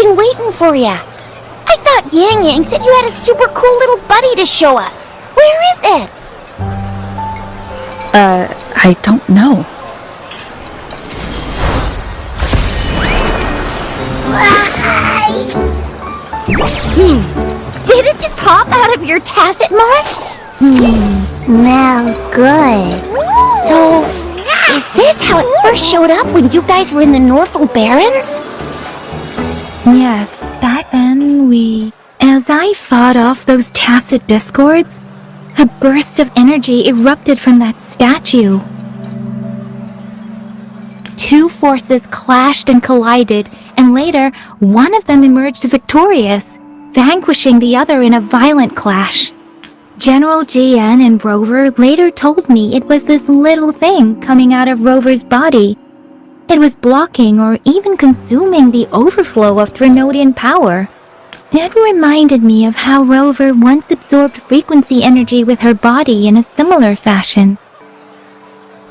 been waiting for ya. I thought Yang Yang said you had a super cool little buddy to show us. Where is it? I don't know. Did it just pop out of your tacit mark? Smells good. So, is this how it first showed up when you guys were in the Northel Barrens? Yes, back then as I fought off those tacit discords, a burst of energy erupted from that statue. Two forces clashed and collided, and later, one of them emerged victorious, vanquishing the other in a violent clash. General GN and Rover later told me it was this little thing coming out of Rover's body. It was blocking or even consuming the overflow of Threnodian power. It reminded me of how Rover once absorbed frequency energy with her body in a similar fashion.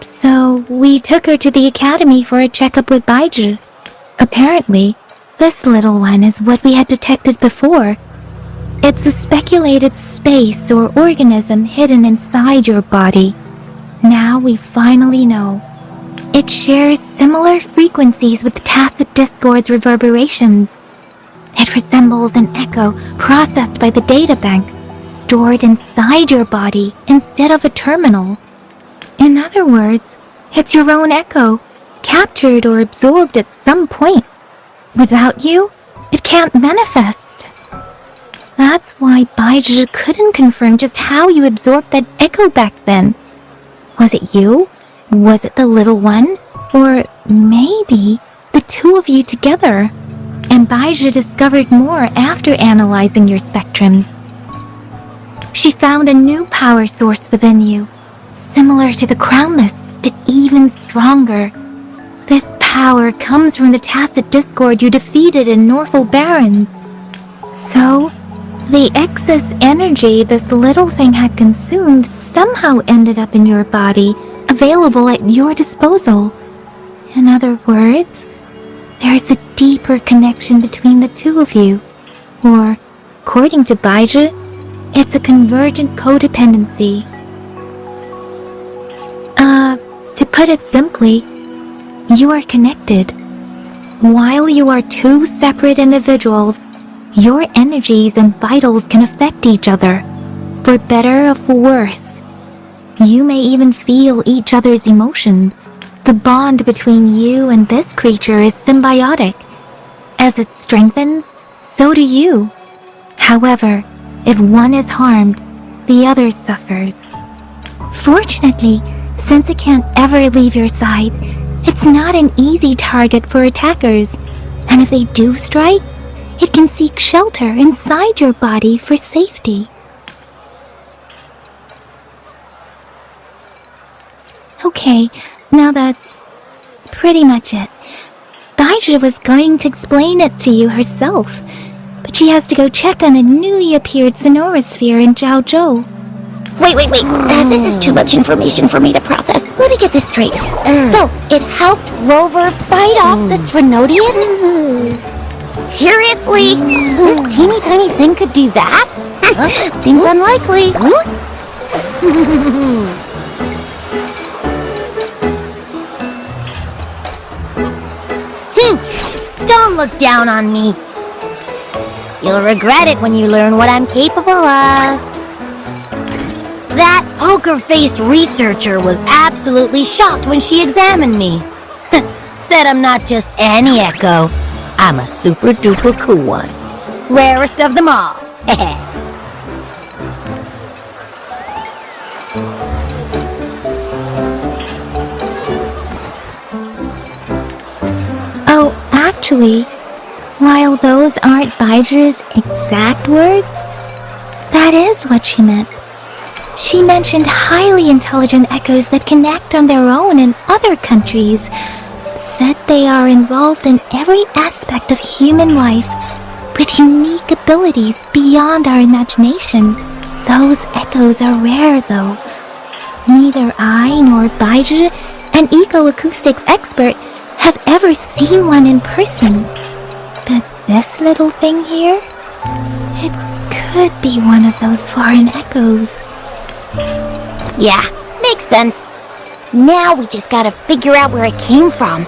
So, we took her to the academy for a checkup with Baizhi. Apparently, this little one is what we had detected before. It's a speculated space or organism hidden inside your body. Now we finally know. It shares similar frequencies with tacit discord's reverberations. It resembles an echo processed by the data bank, stored inside your body instead of a terminal. In other words, it's your own echo, captured or absorbed at some point. Without you, it can't manifest. That's why Baizhi couldn't confirm just how you absorbed that echo back then. Was it you? Was it the little one? Or maybe the two of you together? And Baizhi discovered more after analyzing your spectrums. She found a new power source within you, similar to the Crownless, but even stronger. This power comes from the tacit discord you defeated in Northel Barrens. So, the excess energy this little thing had consumed somehow ended up in your body, available at your disposal. In other words, there's a deeper connection between the two of you. Or, according to Baizhi, it's a convergent codependency. To put it simply, you are connected. While you are two separate individuals, your energies and vitals can affect each other, for better or for worse. You may even feel each other's emotions. The bond between you and this creature is symbiotic. As it strengthens, so do you. However, if one is harmed, the other suffers. Fortunately, since it can't ever leave your side, it's not an easy target for attackers, and if they do strike, it can seek shelter inside your body for safety. Okay, now that's pretty much it. Baizhi was going to explain it to you herself, but she has to go check on a newly appeared Sonorosphere in Zhaozhou. Wait. This is too much information for me to process. Let me get this straight. So, it helped Rover fight off the Threnodian? Seriously? This teeny tiny thing could do that? Seems unlikely. Don't look down on me. You'll regret it when you learn what I'm capable of. That poker-faced researcher was absolutely shocked when she examined me. Said I'm not just any echo. I'm a super-duper cool one. Rarest of them all. Oh, actually, while those aren't Baizhi's exact words, that is what she meant. She mentioned highly intelligent echoes that can act on their own in other countries, said they are involved in every aspect of human life, with unique abilities beyond our imagination. Those echoes are rare, though. Neither I nor Baizhi, an eco-acoustics expert, have ever seen one in person. But this little thing here? It could be one of those foreign echoes. Yeah, makes sense. Now we just gotta figure out where it came from.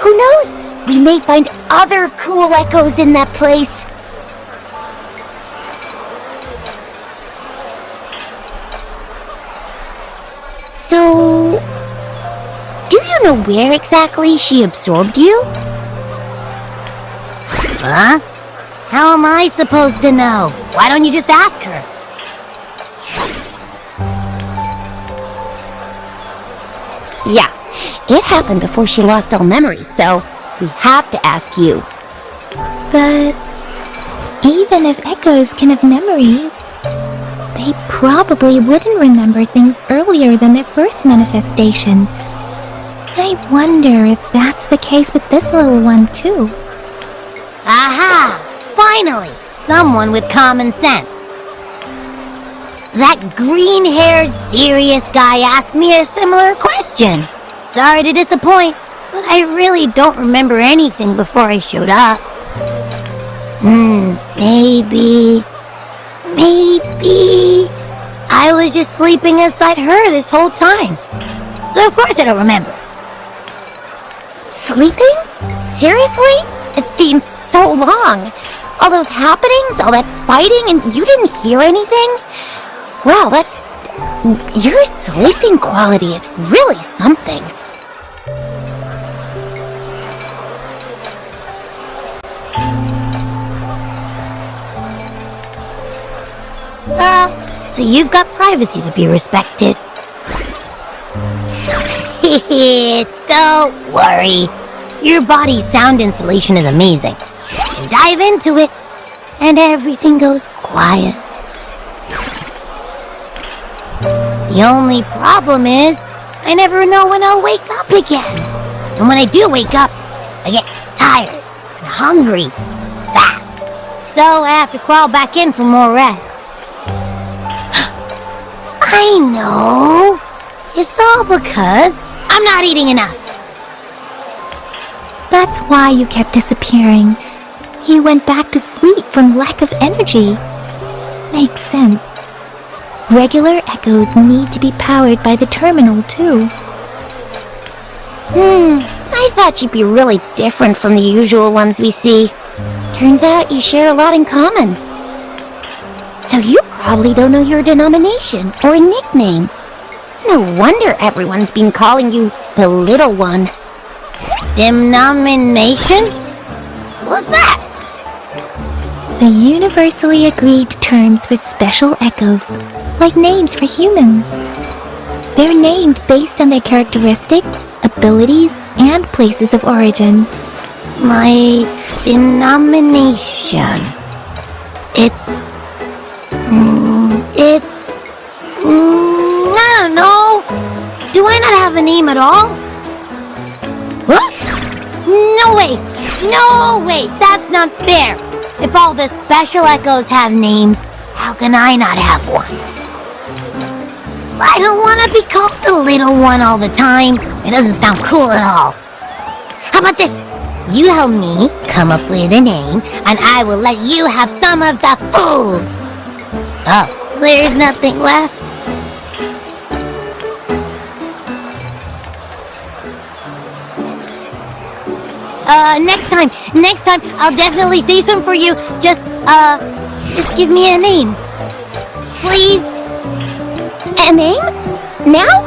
Who knows? We may find other cool echoes in that place. So, do you know where exactly she absorbed you? Huh? How am I supposed to know? Why don't you just ask her? Yeah, it happened before she lost all memories, so we have to ask you. But even if echoes can have memories, they probably wouldn't remember things earlier than their first manifestation. I wonder if that's the case with this little one too. Aha! Finally! Someone with common sense. That green-haired, serious guy asked me a similar question. Sorry to disappoint, but I really don't remember anything before I showed up. Maybe I was just sleeping inside her this whole time. So of course I don't remember. Sleeping? Seriously? It's been so long. All those happenings, all that fighting, and you didn't hear anything? Wow, your sleeping quality is really something. So you've got privacy to be respected. Don't worry. Your body's sound insulation is amazing. You can dive into it, and everything goes quiet. The only problem is, I never know when I'll wake up again. And when I do wake up, I get tired and hungry fast. So I have to crawl back in for more rest. I know. It's all because I'm not eating enough. That's why you kept disappearing. You went back to sleep from lack of energy. Makes sense. Regular echoes need to be powered by the terminal, too. I thought you'd be really different from the usual ones we see. Turns out you share a lot in common. So you probably don't know your denomination or a nickname. No wonder everyone's been calling you the Little One. Denomination? What's that? The universally agreed terms for special echoes, like names for humans. They're named based on their characteristics, abilities, and places of origin. My denomination. I don't know. Do I not have a name at all? What? No way, that's not fair. If all the special echoes have names, how can I not have one? I don't want to be called the Little One all the time. It doesn't sound cool at all. How about this? You help me come up with a name, and I will let you have some of the food. Oh, there's nothing left. Next time, I'll definitely say some for you. Just give me a name. Please? A name? Now?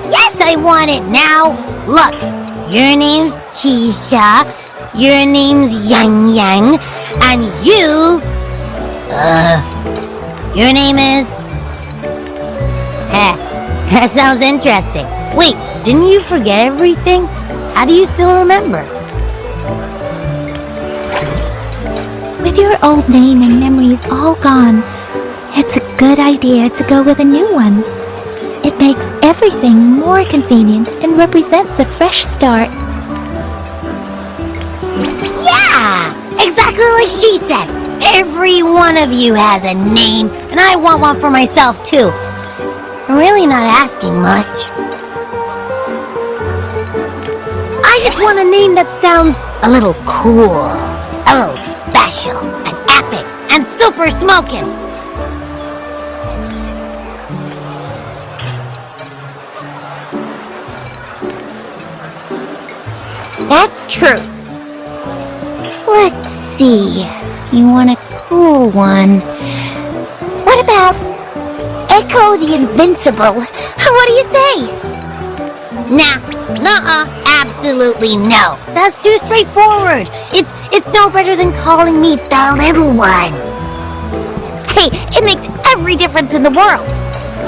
Yes, I want it now. Look, your name's Chisha, your name's Yang Yang, and your name is... That sounds interesting. Wait, didn't you forget everything? How do you still remember? With your old name and memories all gone, it's a good idea to go with a new one. It makes everything more convenient and represents a fresh start. Yeah! Exactly like she said! Every one of you has a name, and I want one for myself too. I'm really not asking much. I just want a name that sounds a little cool, a little special, and epic, and super smoking. That's true. Let's see. You want a cool one. What about Echo the Invincible? What do you say? Nah, nuh-uh, absolutely no. That's too straightforward. It's no better than calling me the little one. Hey, it makes every difference in the world.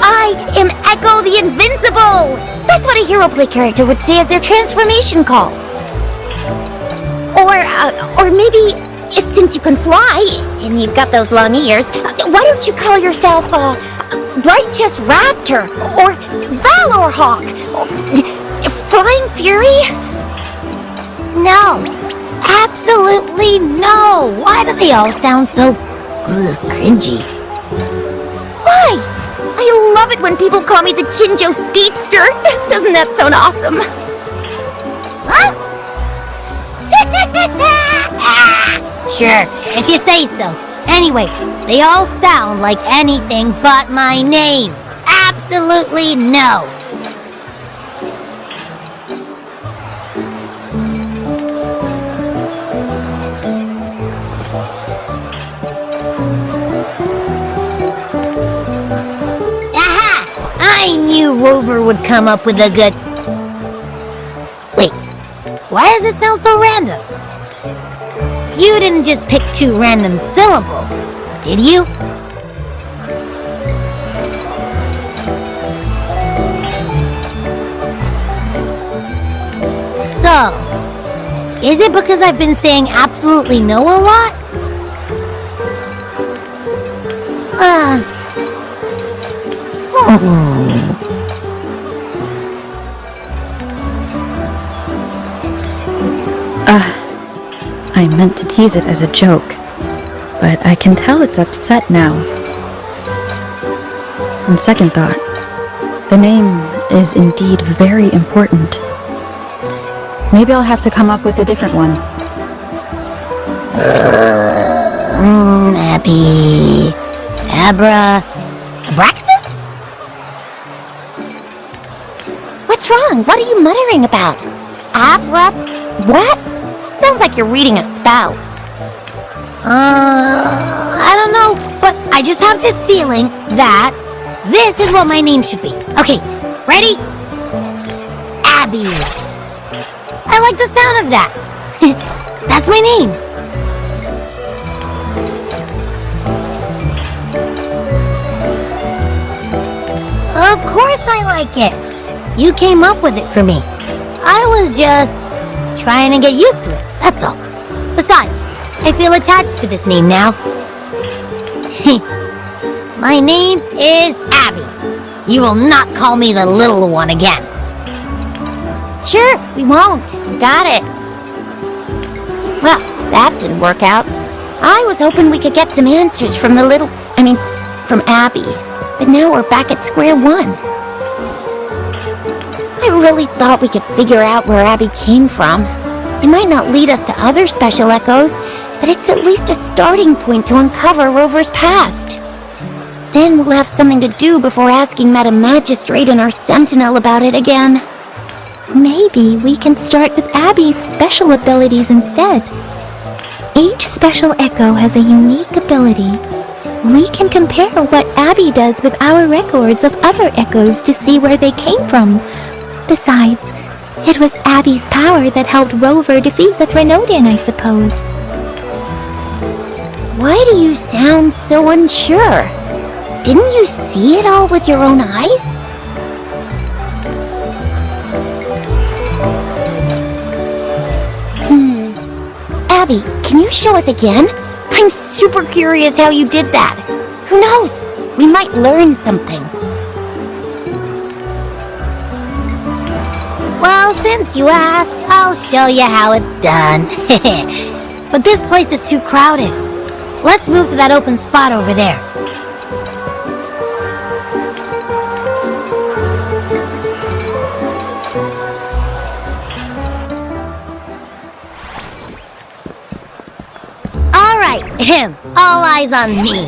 I am Echo the Invincible! That's what a hero play character would say as their transformation call. Or maybe, since you can fly, and you've got those long ears, why don't you call yourself, Righteous Raptor, or Valor Hawk, or Flying Fury? No, absolutely no. Why do they all sound so cringy? Why? I love it when people call me the Chinjo Speedster. Doesn't that sound awesome? Huh? Sure, if you say so. Anyway, they all sound like anything but my name. Absolutely no. Aha! I knew Rover would come up with a good... Wait, why does it sound so random? You didn't just pick two random syllables, did you? So, is it because I've been saying absolutely no a lot? I meant to tease it as a joke, but I can tell it's upset now. On second thought, the name is indeed very important. Maybe I'll have to come up with a different one. Abby... Abraxas? What's wrong? What are you muttering about? What? Sounds like you're reading a spell. I don't know, but I just have this feeling that this is what my name should be. Okay, ready? Abby. I like the sound of that. That's my name. Of course I like it. You came up with it for me. I was just trying to get used to it, that's all. Besides, I feel attached to this name now. My name is Abby. You will not call me the little one again. Sure, we won't. Got it. Well, that didn't work out. I was hoping we could get some answers from from Abby. But now we're back at square one. I really thought we could figure out where Abby came from. It might not lead us to other special echoes, but it's at least a starting point to uncover Rover's past. Then we'll have something to do before asking Madam Magistrate and our Sentinel about it again. Maybe we can start with Abby's special abilities instead. Each special echo has a unique ability. We can compare what Abby does with our records of other echoes to see where they came from. Besides, it was Abby's power that helped Rover defeat the Threnodian, I suppose. Why do you sound so unsure? Didn't you see it all with your own eyes? Abby, can you show us again? I'm super curious how you did that. Who knows? We might learn something. Well, since you asked, I'll show you how it's done. But this place is too crowded. Let's move to that open spot over there. All eyes on me.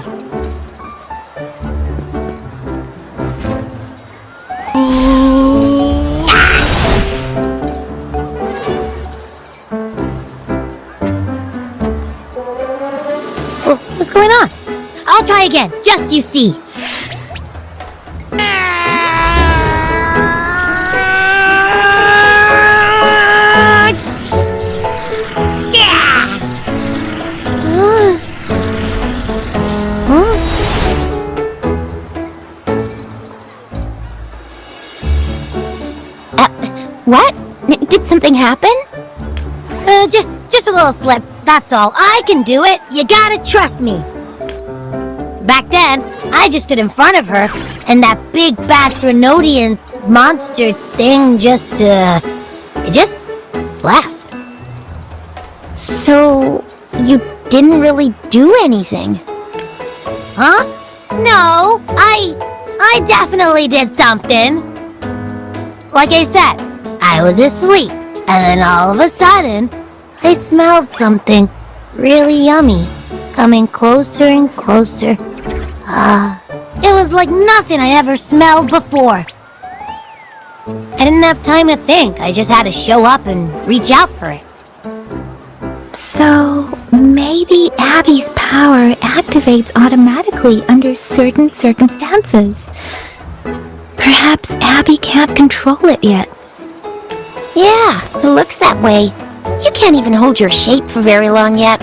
What's going on? I'll try again, just you see. What? Did something happen? Just a little slip, that's all. I can do it. You gotta trust me. Back then, I just stood in front of her, and that big bad Threnodian monster thing just left. So, you didn't really do anything? Huh? No, I definitely did something. Like I said, I was asleep, and then all of a sudden, I smelled something really yummy, coming closer and closer. It was like nothing I ever smelled before. I didn't have time to think, I just had to show up and reach out for it. So, maybe Abby's power activates automatically under certain circumstances. Perhaps Abby can't control it yet. Yeah, it looks that way. You can't even hold your shape for very long yet.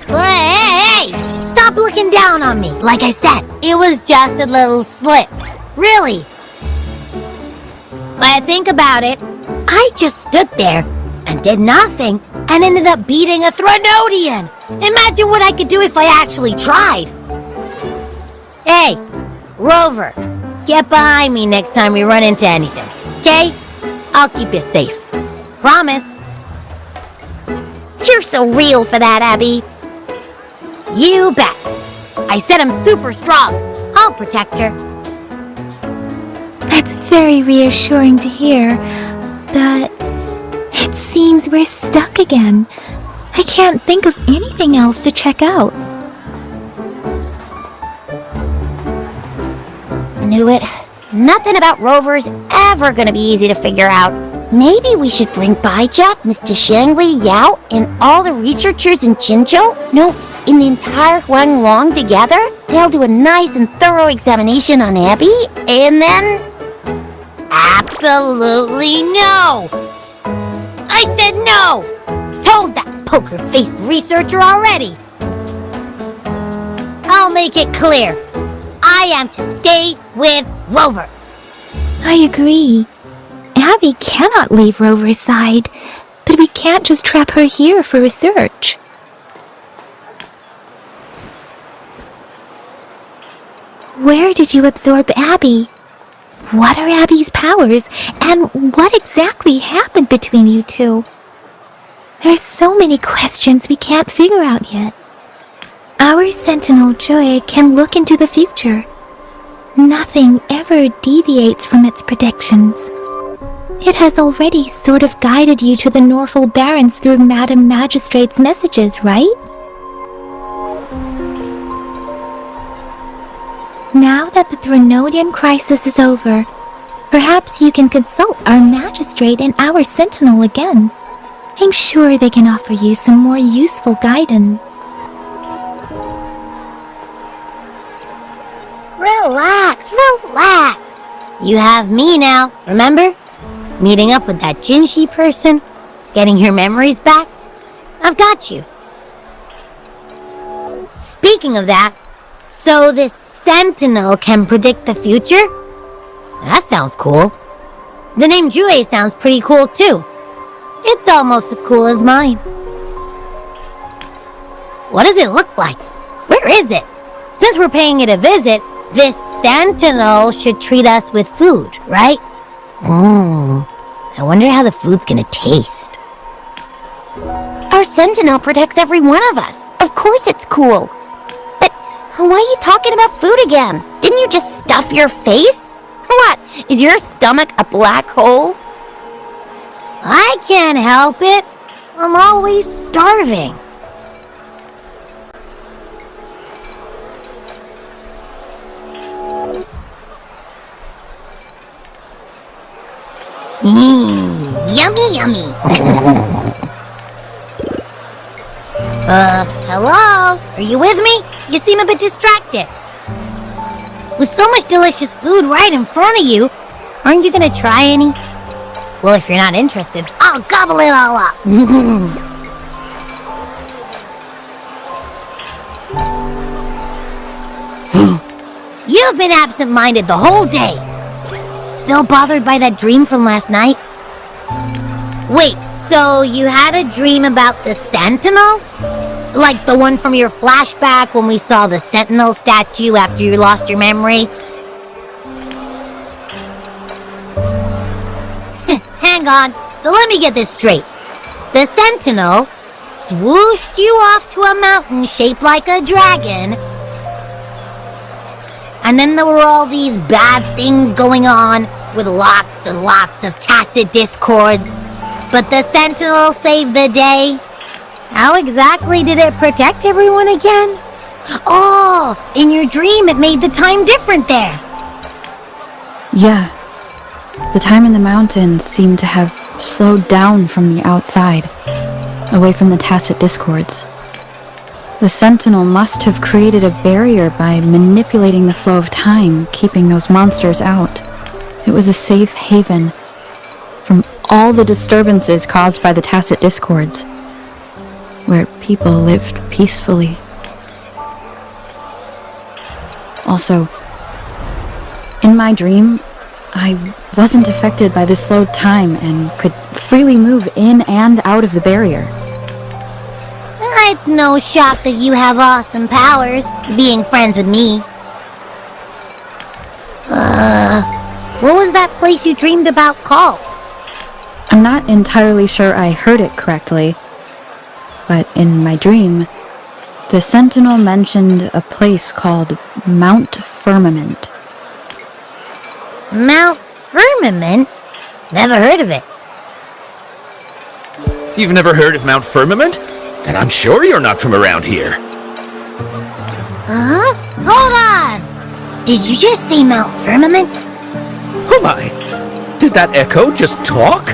Hey! Stop looking down on me. Like I said, it was just a little slip. Really. When I think about it, I just stood there and did nothing and ended up beating a Threnodian. Imagine what I could do if I actually tried. Hey, Rover, get behind me next time we run into anything, okay? I'll keep you safe. Promise. You're so real for that, Abby. You bet. I said I'm super strong. I'll protect her. That's very reassuring to hear, but it seems we're stuck again. I can't think of anything else to check out. Knew it. Nothing about Rover's ever gonna be easy to figure out. Maybe we should bring Baija, Mr. Shangli, Yao, and all the researchers in Jinzhou? No, in the entire Huanglong together? They'll do a nice and thorough examination on Abby, and then... Absolutely no! I said no! Told that poker-faced researcher already! I'll make it clear. I am to stay with Rover. I agree. Abby cannot leave Rover's side, but we can't just trap her here for research. Where did you absorb Abby? What are Abby's powers, and what exactly happened between you two? There are so many questions we can't figure out yet. Our Sentinel Joy can look into the future. Nothing ever deviates from its predictions. It has already sort of guided you to the Norfolk Barrens through Madam Magistrate's messages, right? Now that the Threnodian crisis is over, perhaps you can consult our Magistrate and our Sentinel again. I'm sure they can offer you some more useful guidance. Relax, relax. You have me now, remember? Meeting up with that Jinshi person, getting your memories back. I've got you. Speaking of that, so this Sentinel can predict the future? That sounds cool. The name Jue sounds pretty cool too. It's almost as cool as mine. What does it look like? Where is it? Since we're paying it a visit, this Sentinel should treat us with food, right? I wonder how the food's gonna taste. Our Sentinel protects every one of us. Of course it's cool. But why are you talking about food again? Didn't you just stuff your face? Or what? Is your stomach a black hole? I can't help it. I'm always starving. Yummy, yummy. Hello? Are you with me? You seem a bit distracted. With so much delicious food right in front of you, aren't you gonna try any? Well, if you're not interested, I'll gobble it all up. You've been absent-minded the whole day. Still bothered by that dream from last night? Wait, so you had a dream about the Sentinel? Like the one from your flashback when we saw the Sentinel statue after you lost your memory? Hang on, so let me get this straight. The Sentinel swooshed you off to a mountain shaped like a dragon, and then there were all these bad things going on with lots and lots of tacit discords, but the Sentinel saved the day. How exactly did it protect everyone again? Oh, in your dream it made the time different there. Yeah. The time in the mountains seemed to have slowed down from the outside, away from the tacit discords. The Sentinel must have created a barrier by manipulating the flow of time, keeping those monsters out. It was a safe haven from all the disturbances caused by the tacit discords, where people lived peacefully. Also, in my dream, I wasn't affected by the slowed time and could freely move in and out of the barrier. It's no shock that you have awesome powers, being friends with me. What was that place you dreamed about called? I'm not entirely sure I heard it correctly, but in my dream, the Sentinel mentioned a place called Mount Firmament. Mount Firmament? Never heard of it. You've never heard of Mount Firmament? And I'm sure you're not from around here. Huh? Hold on! Did you just say Mount Firmament? Oh my! Did that echo just talk?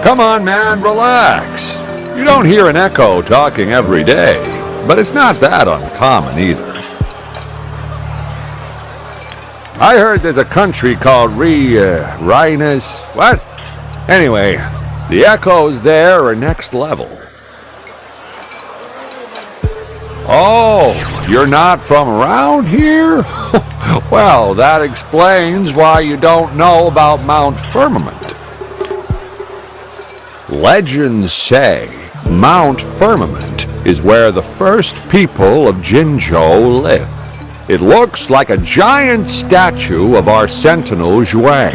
Come on, man, relax. You don't hear an echo talking every day, but it's not that uncommon either. I heard there's a country called Rhinus. What? Anyway, the echoes there are next level. Oh, you're not from around here? Well, that explains why you don't know about Mount Firmament. Legends say Mount Firmament is where the first people of Jinzhou lived. It looks like a giant statue of our Sentinel Zhui.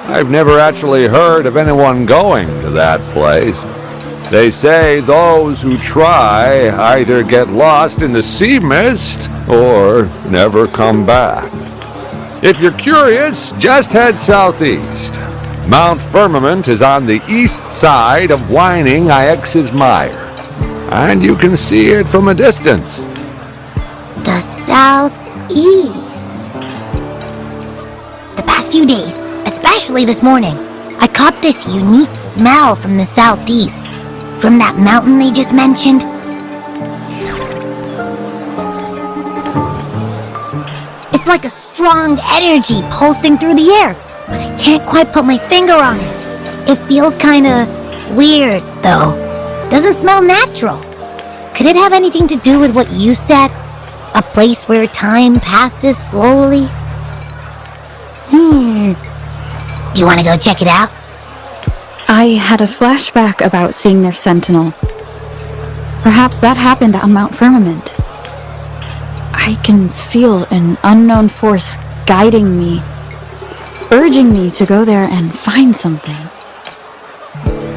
I've never actually heard of anyone going to that place. They say those who try either get lost in the sea mist or never come back. If you're curious, just head southeast. Mount Firmament is on the east side of whining Ix's Mire, and you can see it from a distance. The southeast. The past few days, especially this morning, I caught this unique smell from the southeast, from that mountain they just mentioned. It's like a strong energy pulsing through the air, but I can't quite put my finger on it. It feels kinda weird, though. Doesn't smell natural. Could it have anything to do with what you said? A place where time passes slowly? Do you want to go check it out? I had a flashback about seeing their Sentinel. Perhaps that happened on Mount Firmament. I can feel an unknown force guiding me, urging me to go there and find something.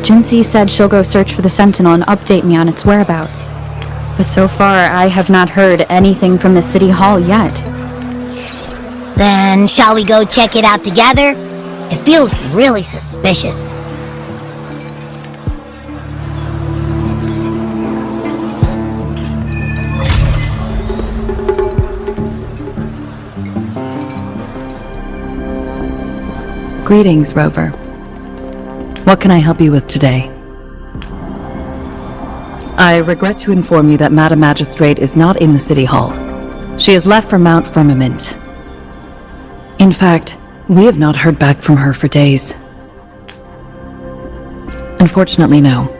Jinxie said she'll go search for the Sentinel and update me on its whereabouts. But so far, I have not heard anything from the City Hall yet. Then shall we go check it out together? It feels really suspicious. Greetings, Rover. What can I help you with today? I regret to inform you that Madam Magistrate is not in the City Hall. She has left for Mount Firmament. In fact, we have not heard back from her for days. Unfortunately, no.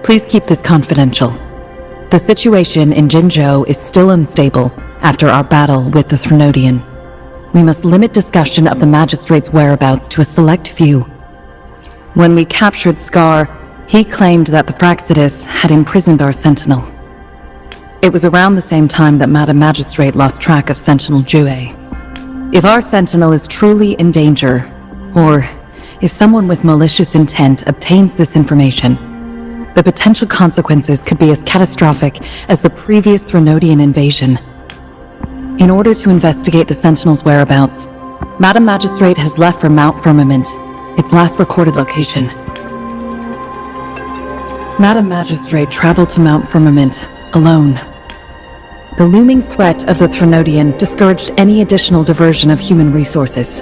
Please keep this confidential. The situation in Jinzhou is still unstable after our battle with the Threnodian. We must limit discussion of the Magistrate's whereabouts to a select few. When we captured Scar, he claimed that the Fraxidus had imprisoned our Sentinel. It was around the same time that Madam Magistrate lost track of Sentinel Jue. If our Sentinel is truly in danger, or if someone with malicious intent obtains this information, the potential consequences could be as catastrophic as the previous Threnodian invasion. In order to investigate the Sentinel's whereabouts, Madam Magistrate has left for Mount Firmament, its last recorded location. Madam Magistrate traveled to Mount Firmament alone. The looming threat of the Threnodian discouraged any additional diversion of human resources.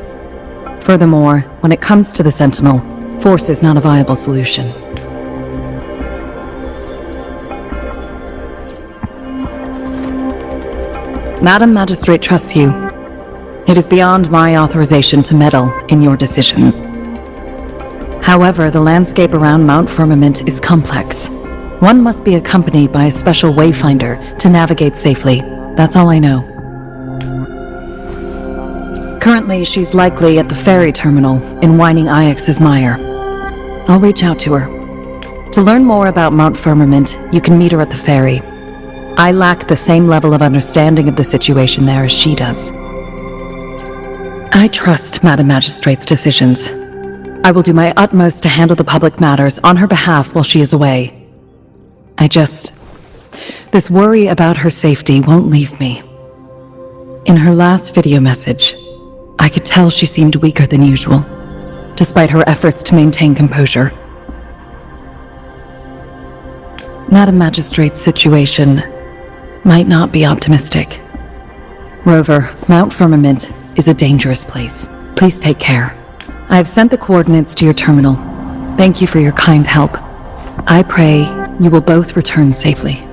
Furthermore, when it comes to the Sentinel, force is not a viable solution. Madam Magistrate trusts you. It is beyond my authorization to meddle in your decisions. However, the landscape around Mount Firmament is complex. One must be accompanied by a special wayfinder to navigate safely. That's all I know. Currently, she's likely at the ferry terminal in Whining Ix's Mire. I'll reach out to her. To learn more about Mount Firmament, you can meet her at the ferry. I lack the same level of understanding of the situation there as she does. I trust Madam Magistrate's decisions. I will do my utmost to handle the public matters on her behalf while she is away. This worry about her safety won't leave me. In her last video message, I could tell she seemed weaker than usual, despite her efforts to maintain composure. Madam Magistrate's situation might not be optimistic. Rover, Mount Firmament is a dangerous place. Please take care. I have sent the coordinates to your terminal. Thank you for your kind help. I pray you will both return safely.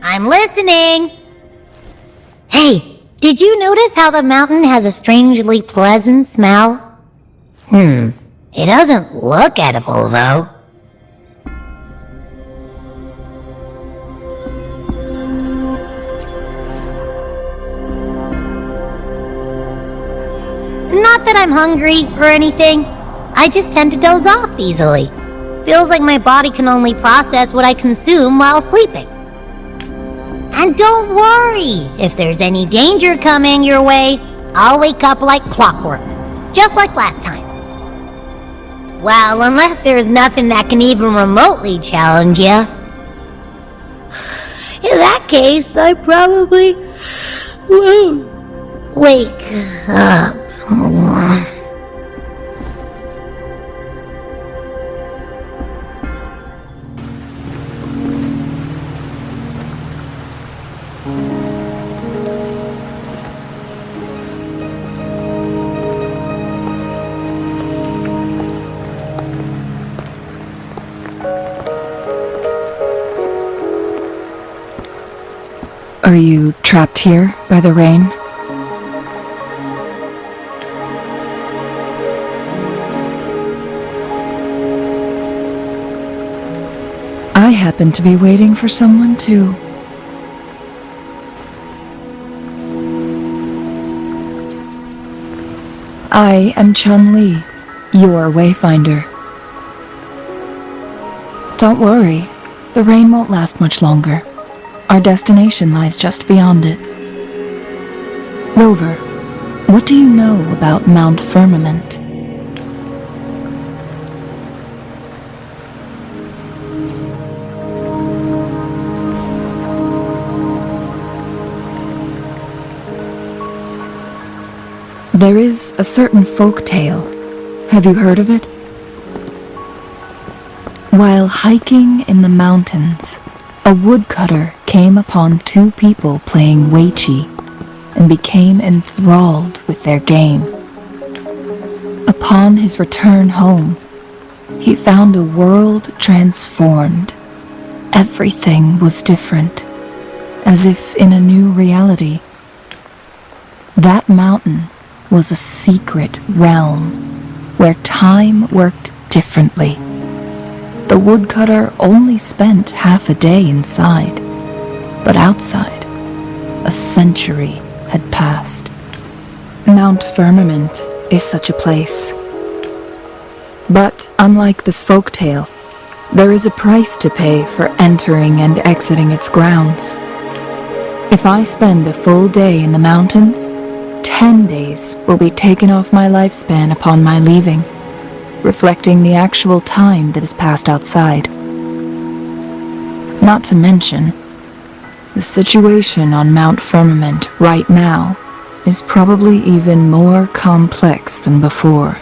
I'm listening! Hey, did you notice how the mountain has a strangely pleasant smell? It doesn't look edible, though. Not that I'm hungry or anything. I just tend to doze off easily. Feels like my body can only process what I consume while sleeping. And don't worry, if there's any danger coming your way, I'll wake up like clockwork, just like last time. Well, unless there's nothing that can even remotely challenge you. In that case, I probably won't wake up. Are you trapped here by the rain? I happen to be waiting for someone too. I am Chun-Li, your wayfinder. Don't worry, the rain won't last much longer. Our destination lies just beyond it. Rover, what do you know about Mount Firmament? There is a certain folk tale. Have you heard of it? While hiking in the mountains, a woodcutter came upon two people playing Weiqi and became enthralled with their game. Upon his return home, he found a world transformed. Everything was different, as if in a new reality. That mountain was a secret realm where time worked differently. The woodcutter only spent half a day inside, but outside, a century had passed. Mount Firmament is such a place. But unlike this folktale, there is a price to pay for entering and exiting its grounds. If I spend a full day in the mountains, 10 days will be taken off my lifespan upon my leaving, reflecting the actual time that has passed outside. Not to mention, the situation on Mount Firmament right now is probably even more complex than before.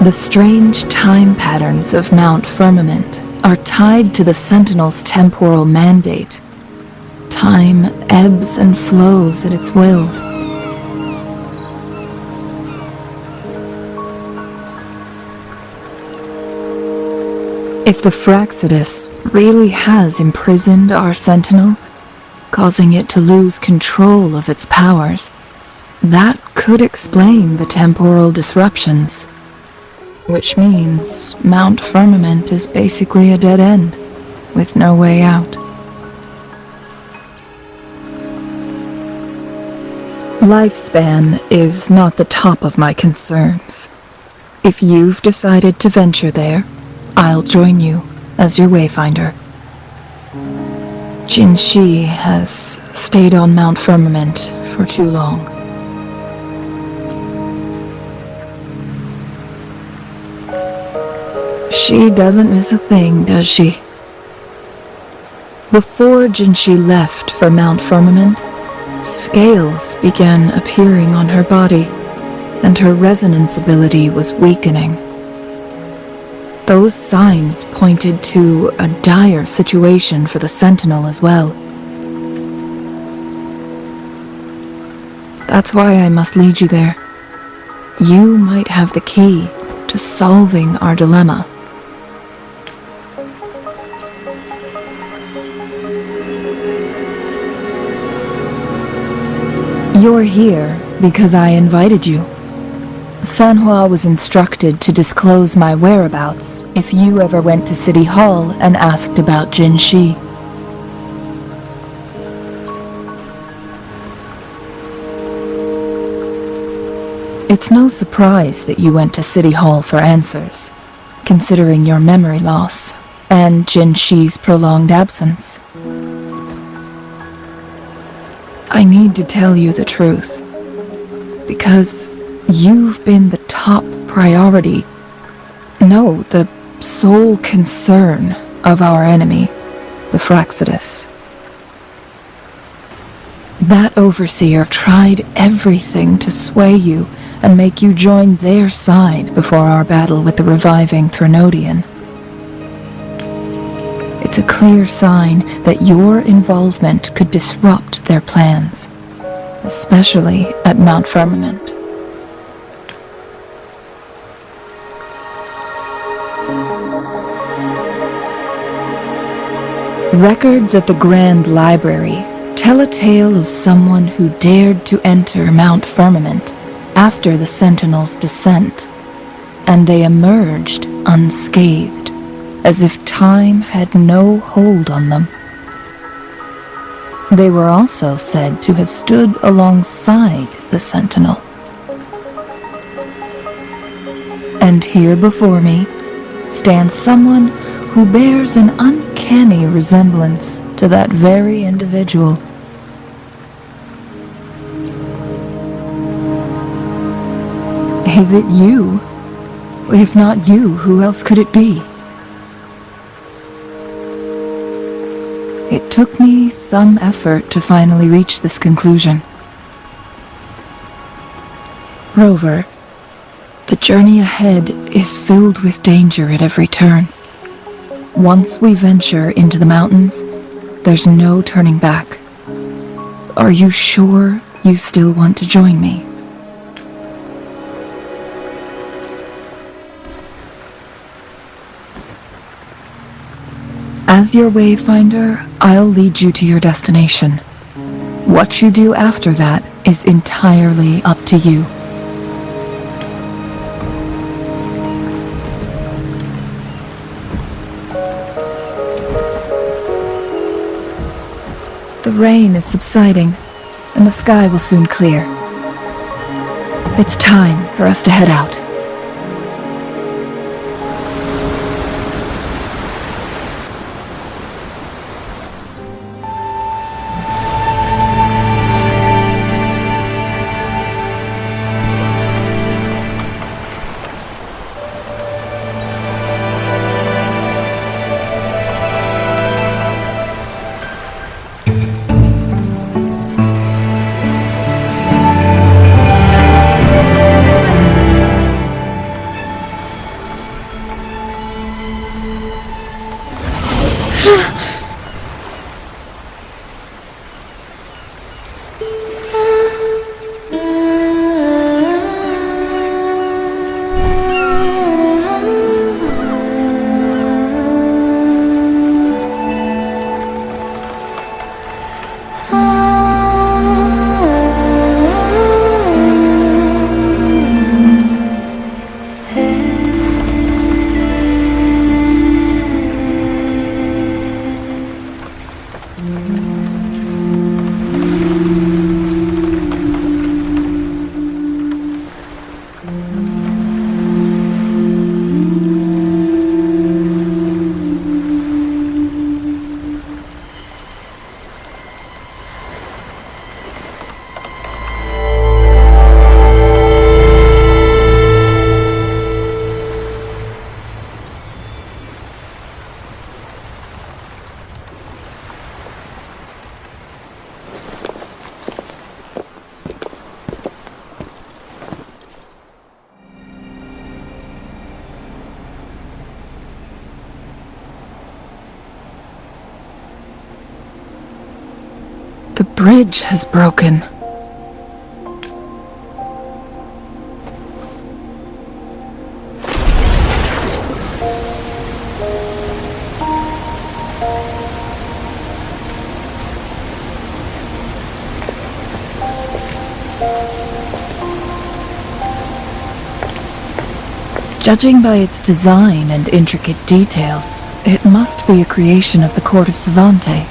The strange time patterns of Mount Firmament are tied to the Sentinel's temporal mandate. Time ebbs and flows at its will. If the Fraxidus really has imprisoned our Sentinel, causing it to lose control of its powers, that could explain the temporal disruptions. Which means Mount Firmament is basically a dead end, with no way out. Lifespan is not the top of my concerns. If you've decided to venture there, I'll join you as your wayfinder. Jinshi has stayed on Mount Firmament for too long. She doesn't miss a thing, does she? Before Jinshi left for Mount Firmament, scales began appearing on her body, and her resonance ability was weakening. Those signs pointed to a dire situation for the Sentinel as well. That's why I must lead you there. You might have the key to solving our dilemma. You're here because I invited you. Sanhua was instructed to disclose my whereabouts if you ever went to City Hall and asked about Jinshi. It's no surprise that you went to City Hall for answers, considering your memory loss and Jinshi's prolonged absence. I need to tell you the truth, because you've been the top priority, no, the sole concern of our enemy, the Fraxidus. That overseer tried everything to sway you and make you join their side before our battle with the reviving Threnodian. It's a clear sign that your involvement could disrupt their plans, especially at Mount Firmament. Records at the Grand Library tell a tale of someone who dared to enter Mount Firmament after the Sentinel's descent, and they emerged unscathed, as if time had no hold on them. They were also said to have stood alongside the Sentinel. And here before me stands someone who bears an uncanny resemblance to that very individual. Is it you? If not you, who else could it be? It took me some effort to finally reach this conclusion. Rover, The journey ahead is filled with danger at every turn. Once we venture into the mountains, there's no turning back. Are you sure you still want to join me? As your wayfinder, I'll lead you to your destination. What you do after that is entirely up to you. The rain is subsiding, and the sky will soon clear. It's time for us to head out. The bridge has broken. Judging by its design and intricate details, it must be a creation of the court of Savante.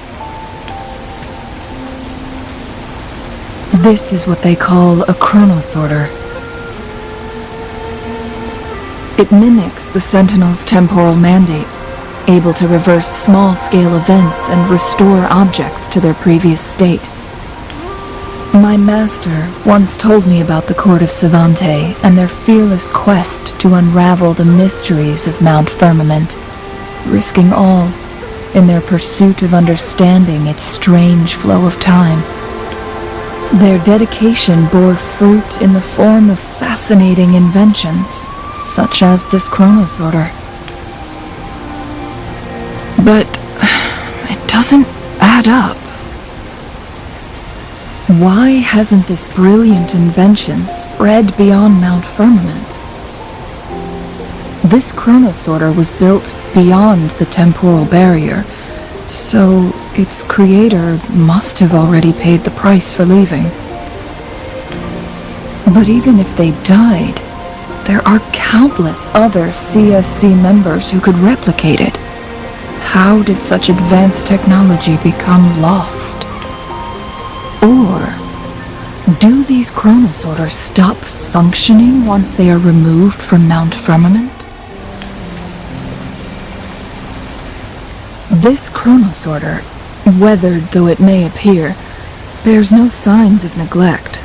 This is what they call a chronosorter. It mimics the Sentinel's temporal mandate, able to reverse small-scale events and restore objects to their previous state. My master once told me about the Court of Savante and their fearless quest to unravel the mysteries of Mount Firmament, risking all in their pursuit of understanding its strange flow of time. Their dedication bore fruit in the form of fascinating inventions, such as this chronosorter. But it doesn't add up. Why hasn't this brilliant invention spread beyond Mount Firmament? This chronosorter was built beyond the temporal barrier, so its creator must have already paid the price for leaving. But even if they died, there are countless other CSC members who could replicate it. How did such advanced technology become lost? Or do these chronosorters stop functioning once they are removed from Mount Firmament? This chronosorter, weathered though it may appear, bears no signs of neglect.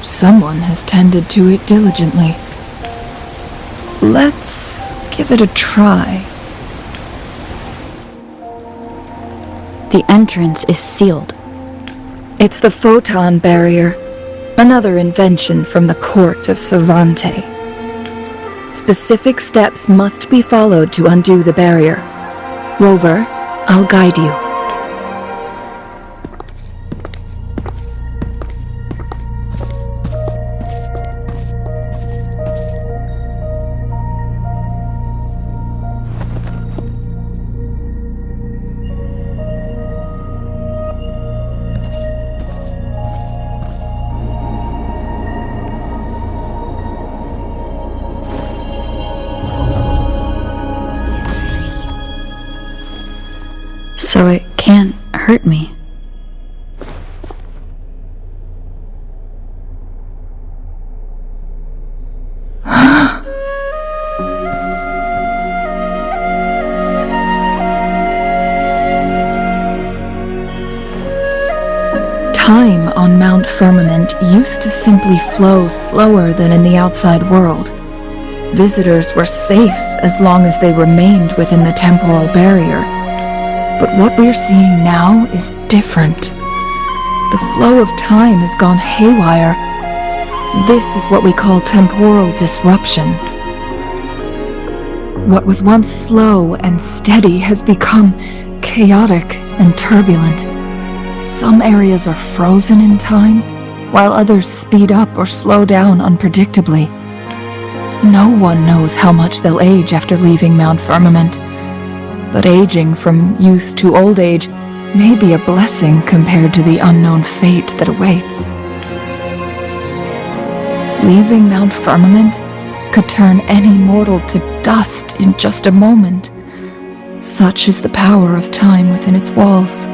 Someone has tended to it diligently. Let's give it a try. The entrance is sealed. It's the photon barrier, another invention from the court of Savante. Specific steps must be followed to undo the barrier. Rover, I'll guide you. So it can't hurt me. Time on Mount Firmament used to simply flow slower than in the outside world. Visitors were safe as long as they remained within the temporal barrier. But what we're seeing now is different. The flow of time has gone haywire. This is what we call temporal disruptions. What was once slow and steady has become chaotic and turbulent. Some areas are frozen in time, while others speed up or slow down unpredictably. No one knows how much they'll age after leaving Mount Firmament, but aging from youth to old age may be a blessing compared to the unknown fate that awaits. Leaving Mount Firmament could turn any mortal to dust in just a moment. Such is the power of time within its walls.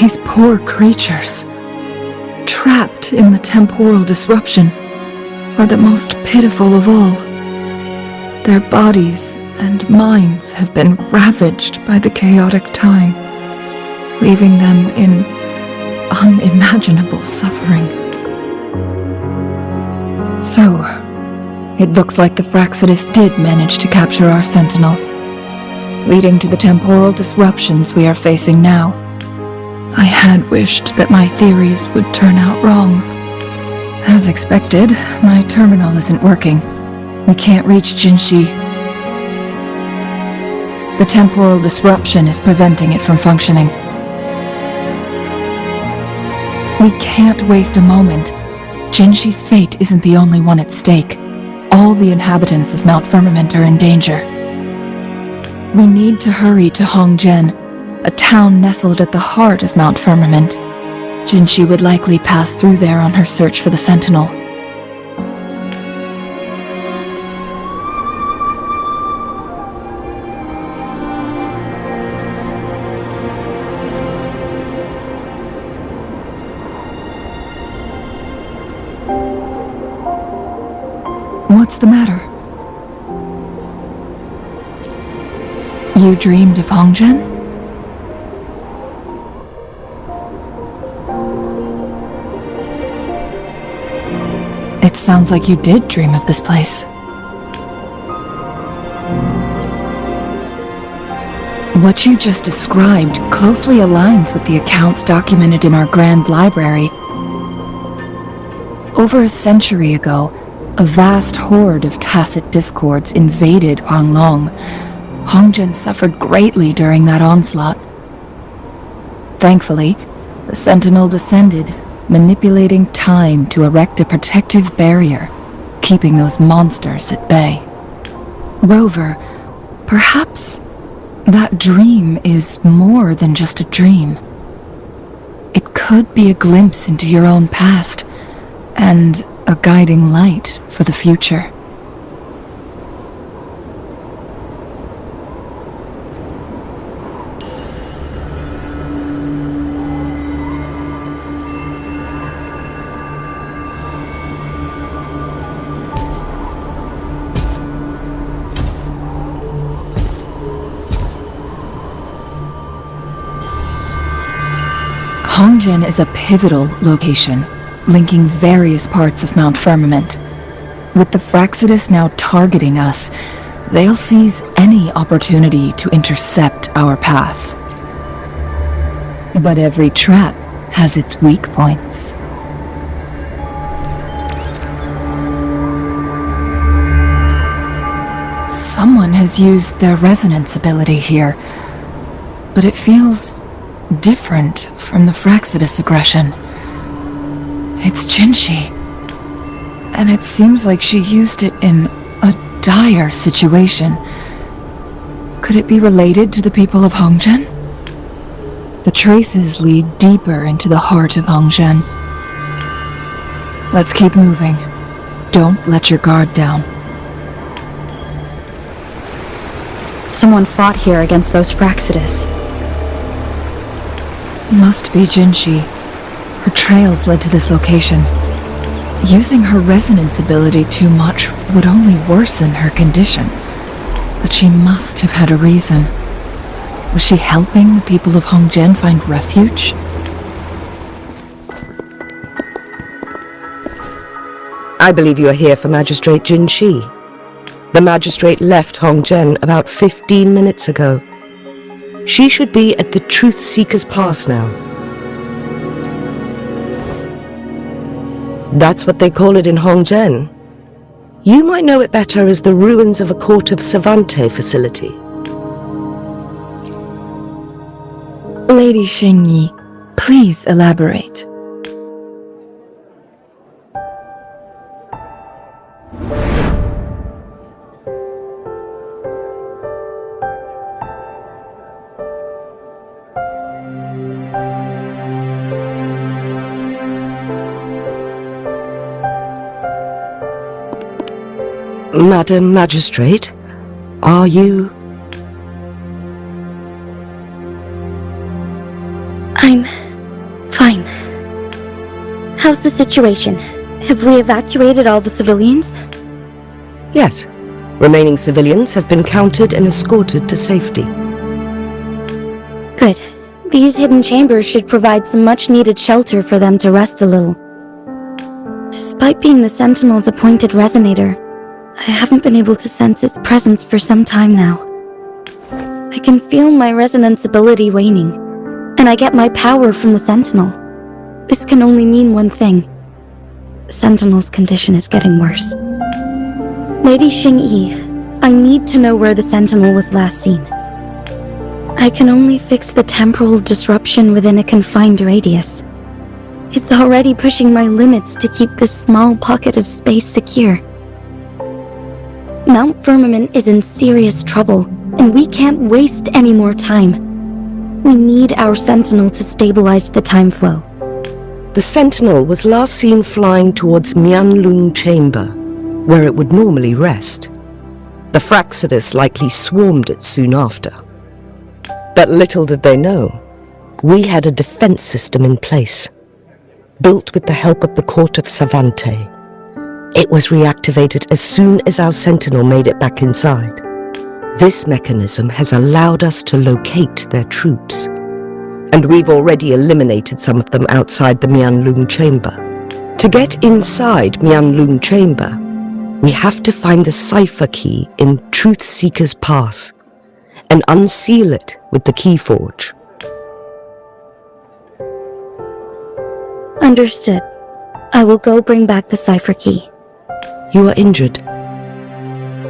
These poor creatures, trapped in the temporal disruption, are the most pitiful of all. Their bodies and minds have been ravaged by the chaotic time, leaving them in unimaginable suffering. So, it looks like the Fraxidus did manage to capture our sentinel, leading to the temporal disruptions we are facing now. I had wished that my theories would turn out wrong. As expected, my terminal isn't working. We can't reach Jinshi. The temporal disruption is preventing it from functioning. We can't waste a moment. Jinshi's fate isn't the only one at stake. All the inhabitants of Mount Firmament are in danger. We need to hurry to Hongjen, a town nestled at the heart of Mount Firmament. Jinshi would likely pass through there on her search for the Sentinel. What's the matter? You dreamed of Hongjen? It sounds like you did dream of this place. What you just described closely aligns with the accounts documented in our Grand Library. Over a century ago, a vast horde of tacit discords invaded Huanglong. Hongjen suffered greatly during that onslaught. Thankfully, the Sentinel descended, manipulating time to erect a protective barrier, keeping those monsters at bay. Rover, perhaps that dream is more than just a dream. It could be a glimpse into your own past, and a guiding light for the future. Hongjen is a pivotal location, linking various parts of Mount Firmament. With the Fraxidus now targeting us, they'll seize any opportunity to intercept our path. But every trap has its weak points. Someone has used their resonance ability here, but it feels different from the Fraxidus aggression. It's Jinshi, and it seems like she used it in a dire situation. Could it be related to the people of Hongzhen? The traces lead deeper into the heart of Hongzhen. Let's keep moving. Don't let your guard down. Someone fought here against those Fraxidus. Must be Jinshi. Her trails led to this location. Using her resonance ability too much would only worsen her condition. But she must have had a reason. Was she helping the people of Hongzhen find refuge? I believe you are here for Magistrate Jinshi. The magistrate left Hongzhen about 15 minutes ago. She should be at the Truth Seeker's Pass now. That's what they call it in Hongzhen. You might know it better as the ruins of a Court of Savante facility. Lady Xingyi, please elaborate. Madam Magistrate, are you... I'm fine. How's the situation? Have we evacuated all the civilians? Yes. Remaining civilians have been counted and escorted to safety. Good. These hidden chambers should provide some much-needed shelter for them to rest a little. Despite being the Sentinel's appointed resonator, I haven't been able to sense its presence for some time now. I can feel my resonance ability waning, and I get my power from the Sentinel. This can only mean one thing. The Sentinel's condition is getting worse. Lady Xingyi, I need to know where the Sentinel was last seen. I can only fix the temporal disruption within a confined radius. It's already pushing my limits to keep this small pocket of space secure. Mount Firmament is in serious trouble, and we can't waste any more time. We need our Sentinel to stabilize the time flow. The Sentinel was last seen flying towards Huanglong Chamber, where it would normally rest. The Fraxidus likely swarmed it soon after. But little did they know, we had a defense system in place, built with the help of the Court of Savante. It was reactivated as soon as our Sentinel made it back inside. This mechanism has allowed us to locate their troops, and we've already eliminated some of them outside the Huanglong Chamber. To get inside Huanglong Chamber, we have to find the cipher key in Truth Seeker's Pass and unseal it with the Keyforge. Understood. I will go bring back the cipher key. You are injured.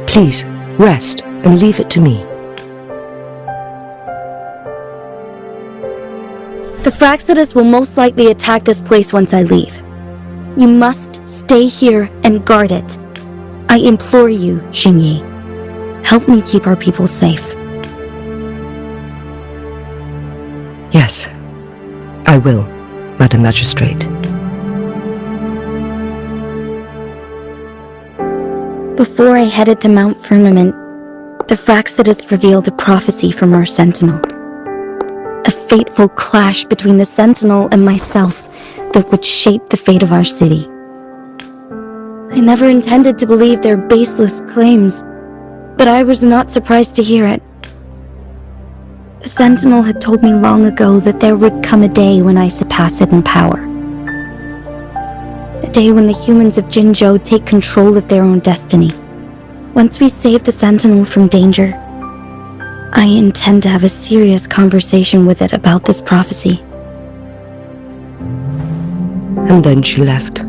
Please, rest and leave it to me. The Fraxidus will most likely attack this place once I leave. You must stay here and guard it. I implore you, Xingyi. Help me keep our people safe. Yes, I will, Madam Magistrate. Before I headed to Mount Firmament, the Fraxidus revealed a prophecy from our Sentinel. A fateful clash between the Sentinel and myself that would shape the fate of our city. I never intended to believe their baseless claims, but I was not surprised to hear it. The Sentinel had told me long ago that there would come a day when I surpass it in power. A day when the humans of Jinzhou take control of their own destiny. Once we save the Sentinel from danger, I intend to have a serious conversation with it about this prophecy. And then she left.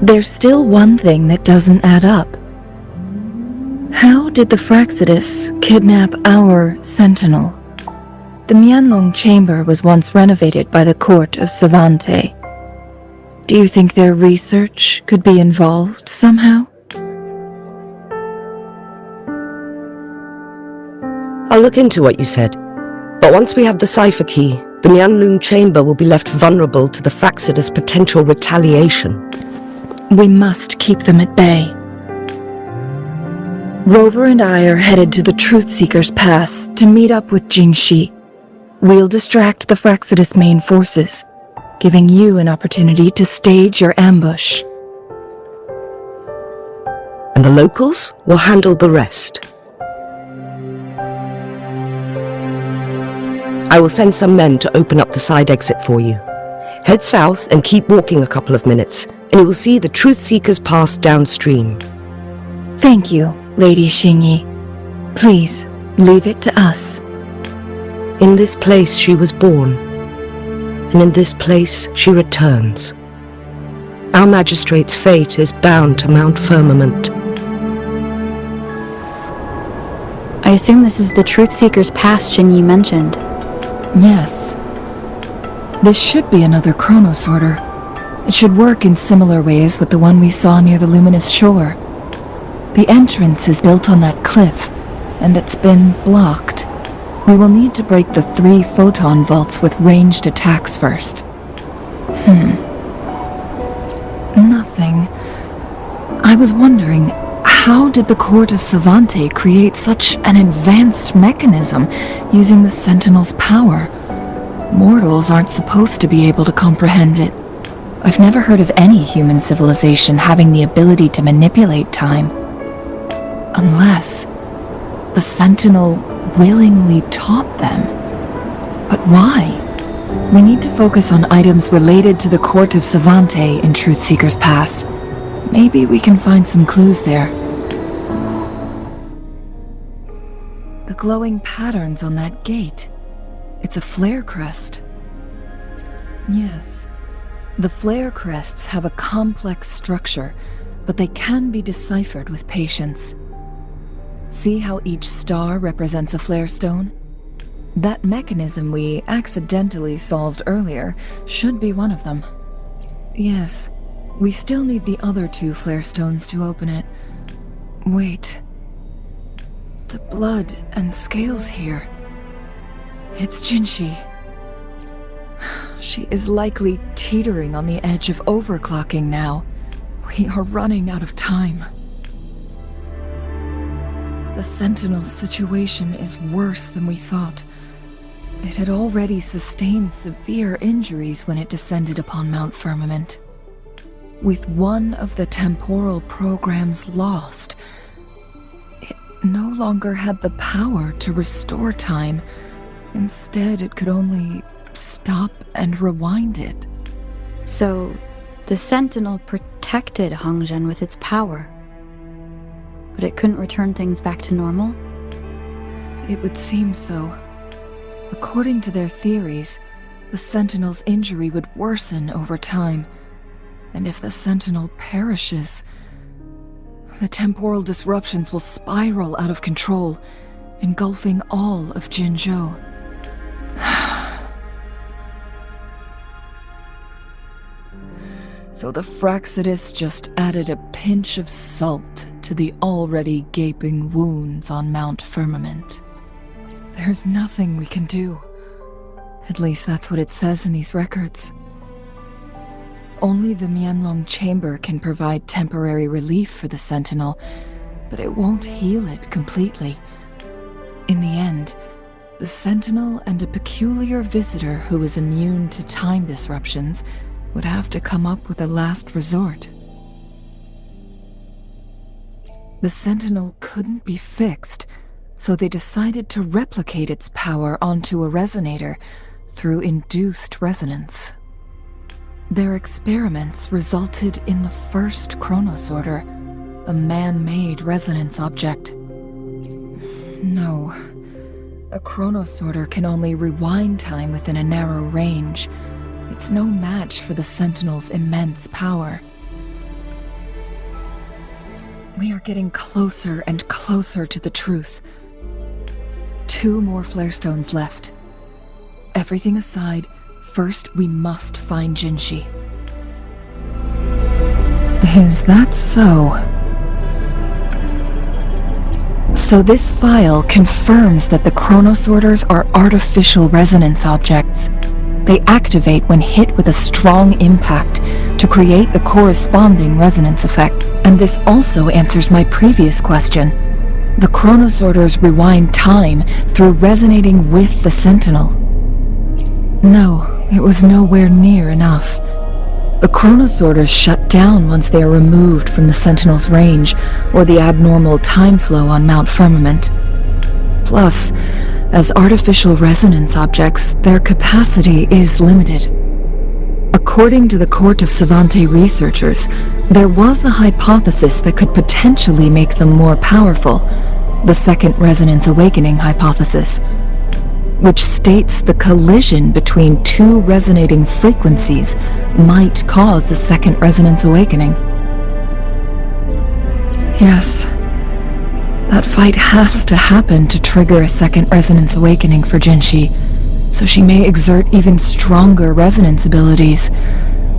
There's still one thing that doesn't add up. How did the Fraxidus kidnap our Sentinel? The Huanglong chamber was once renovated by the court of Savante. Do you think their research could be involved somehow? I'll look into what you said. But once we have the cipher key, the Huanglong chamber will be left vulnerable to the Fraxidus' potential retaliation. We must keep them at bay. Rover and I are headed to the Truthseeker's Pass to meet up with Jingxi. We'll distract the Fraxidus main forces, giving you an opportunity to stage your ambush. And the locals will handle the rest. I will send some men to open up the side exit for you. Head south and keep walking a couple of minutes, and you will see the Truthseeker's Pass downstream. Thank you, Lady Xingyi. Please, leave it to us. In this place she was born, and in this place she returns. Our magistrate's fate is bound to Mount Firmament. I assume this is the Truthseeker's Pass Xingyi mentioned. Yes. This should be another chronosorter. It should work in similar ways with the one we saw near the luminous shore. The entrance is built on that cliff, and it's been blocked. We will need to break the 3 photon vaults with ranged attacks first. Nothing. I was wondering, how did the court of Savante create such an advanced mechanism using the Sentinel's power? Mortals aren't supposed to be able to comprehend it. I've never heard of any human civilization having the ability to manipulate time. Unless the Sentinel willingly taught them. But why? We need to focus on items related to the court of Savante in Truthseeker's Pass. Maybe we can find some clues there. The glowing patterns on that gate. It's a flare crest. Yes. The flare crests have a complex structure, but they can be deciphered with patience. See how each star represents a flare stone? That mechanism we accidentally solved earlier should be one of them. Yes, we still need the other 2 flare stones to open it. Wait. The blood and scales here. It's Jingxi. She is likely teetering on the edge of overclocking now. We are running out of time. The Sentinel's situation is worse than we thought. It had already sustained severe injuries when it descended upon Mount Firmament. With one of the temporal programs lost, it no longer had the power to restore time. Instead, it could only stop and rewind it. So, the Sentinel protected Hongzhen with its power. But it couldn't return things back to normal? It would seem so. According to their theories, the Sentinel's injury would worsen over time. And if the Sentinel perishes, the temporal disruptions will spiral out of control, engulfing all of Jinzhou. So the Fraxidus just added a pinch of salt to the already gaping wounds on Mount Firmament. There's nothing we can do. At least that's what it says in these records. Only the Huanglong chamber can provide temporary relief for the Sentinel, but it won't heal it completely. In the end, the Sentinel and a peculiar visitor who is immune to time disruptions would have to come up with a last resort. The Sentinel couldn't be fixed, so they decided to replicate its power onto a resonator through induced resonance. Their experiments resulted in the first chronosorter, a man-made resonance object. No, A chronosorter can only rewind time within a narrow range. It's no match for the Sentinel's immense power. We are getting closer and closer to the truth. 2 more flare stones left. Everything aside, first we must find Jinshi. Is that so? So this file confirms that the chronosorters are artificial resonance objects. They activate when hit with a strong impact to create the corresponding resonance effect. And this also answers my previous question. The chronosorters rewind time through resonating with the Sentinel. No, it was nowhere near enough. The chronosorters shut down once they are removed from the Sentinel's range or the abnormal time flow on Mount Firmament. Plus, as artificial resonance objects, their capacity is limited. According to the Court of Savante researchers, there was a hypothesis that could potentially make them more powerful, the Second Resonance Awakening hypothesis, which states the collision between 2 resonating frequencies might cause a Second Resonance Awakening. Yes, that fight has to happen to trigger a Second Resonance Awakening for Jinshi, so she may exert even stronger resonance abilities,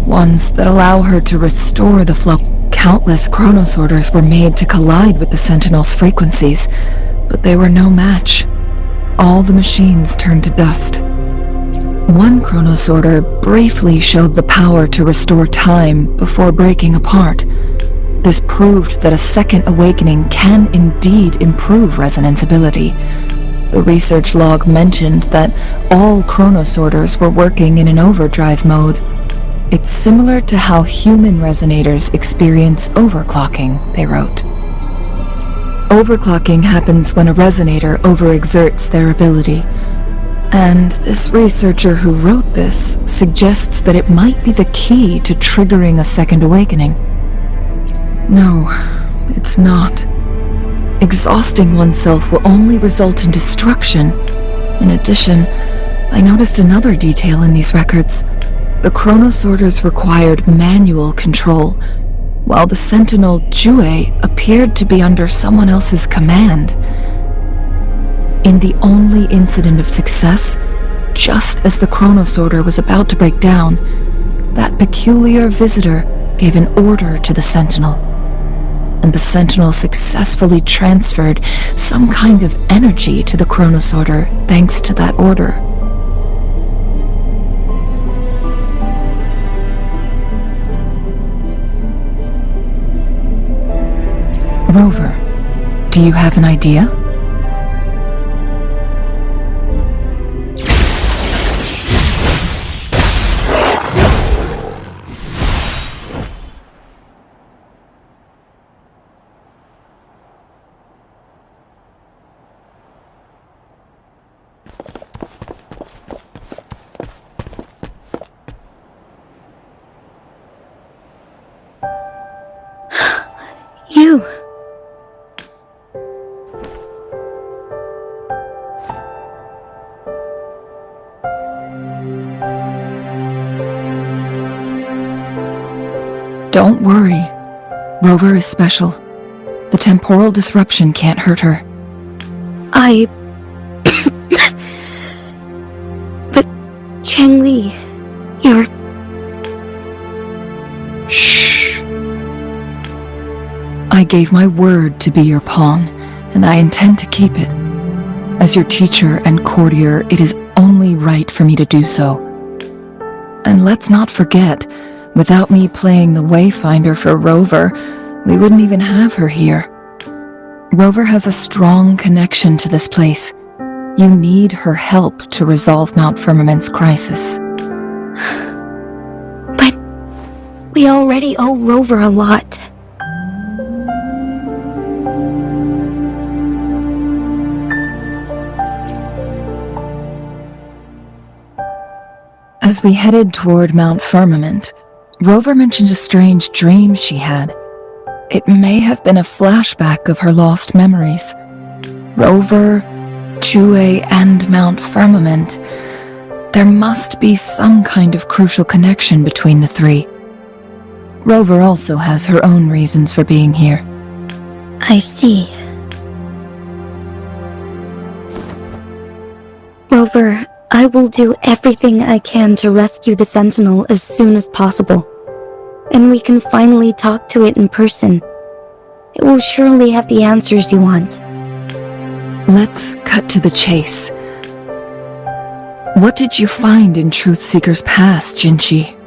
ones that allow her to restore the flow. Countless chronosorters were made to collide with the Sentinel's frequencies, but they were no match. All the machines turned to dust. One chronosorter briefly showed the power to restore time before breaking apart. This proved that a second awakening can indeed improve resonance ability. The research log mentioned that all chronosorters were working in an overdrive mode. It's similar to how human resonators experience overclocking, they wrote. Overclocking happens when a resonator overexerts their ability. And this researcher who wrote this suggests that it might be the key to triggering a second awakening. No, it's not. Exhausting oneself will only result in destruction. In addition, I noticed another detail in these records. The chronosorters required manual control, while the Sentinel Jue appeared to be under someone else's command. In the only incident of success, just as the chronosorter was about to break down, that peculiar visitor gave an order to the Sentinel, and the Sentinel successfully transferred some kind of energy to the chronosorter thanks to that order. Rover, do you have an idea? You! Don't worry. Rover is special. The temporal disruption can't hurt her. But Changli, you're... Shh. I gave my word to be your pawn, and I intend to keep it. As your teacher and courtier, it is only right for me to do so. And let's not forget, without me playing the Wayfinder for Rover, we wouldn't even have her here. Rover has a strong connection to this place. You need her help to resolve Mount Firmament's crisis. But we already owe Rover a lot. As we headed toward Mount Firmament, Rover mentioned a strange dream she had. It may have been a flashback of her lost memories. Rover, Jue and Mount Firmament, there must be some kind of crucial connection between the three. Rover also has her own reasons for being here. I see. Rover, I will do everything I can to rescue the Sentinel as soon as possible. And we can finally talk to it in person. It will surely have the answers you want. Let's cut to the chase. What did you find in Truthseeker's past, Jinshi?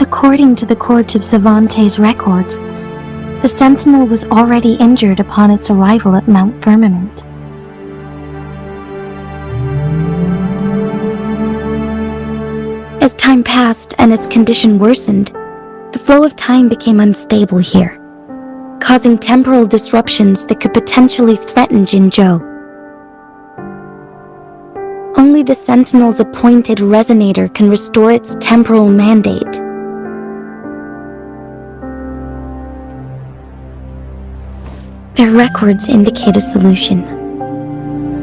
According to the Court of Savante's records, the Sentinel was already injured upon its arrival at Mount Firmament. As time passed and its condition worsened, the flow of time became unstable here, causing temporal disruptions that could potentially threaten Jinzhou. Only the Sentinel's appointed resonator can restore its temporal mandate. Their records indicate a solution.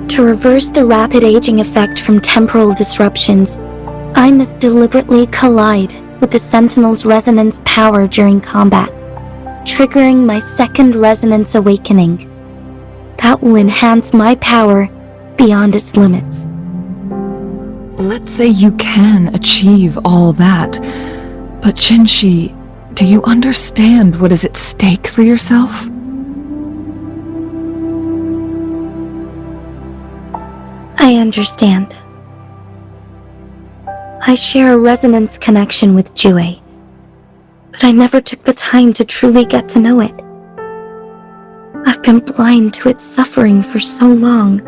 To reverse the rapid aging effect from temporal disruptions, I must deliberately collide with the Sentinel's resonance power during combat, triggering my second resonance awakening. That will enhance my power beyond its limits. Let's say you can achieve all that, but Jinshi, do you understand what is at stake for yourself? I understand. I share a resonance connection with Jue, but I never took the time to truly get to know it. I've been blind to its suffering for so long.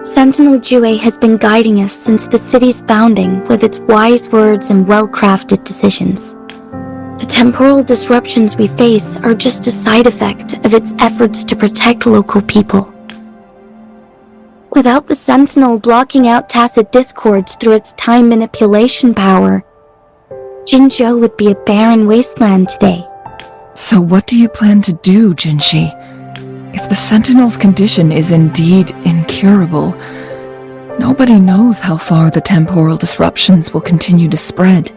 Sentinel Jue has been guiding us since the city's founding with its wise words and well-crafted decisions. The temporal disruptions we face are just a side effect of its efforts to protect local people. Without the Sentinel blocking out tacit discords through its time manipulation power, Jinzhou would be a barren wasteland today. So what do you plan to do, Jinshi? If the Sentinel's condition is indeed incurable, nobody knows how far the temporal disruptions will continue to spread.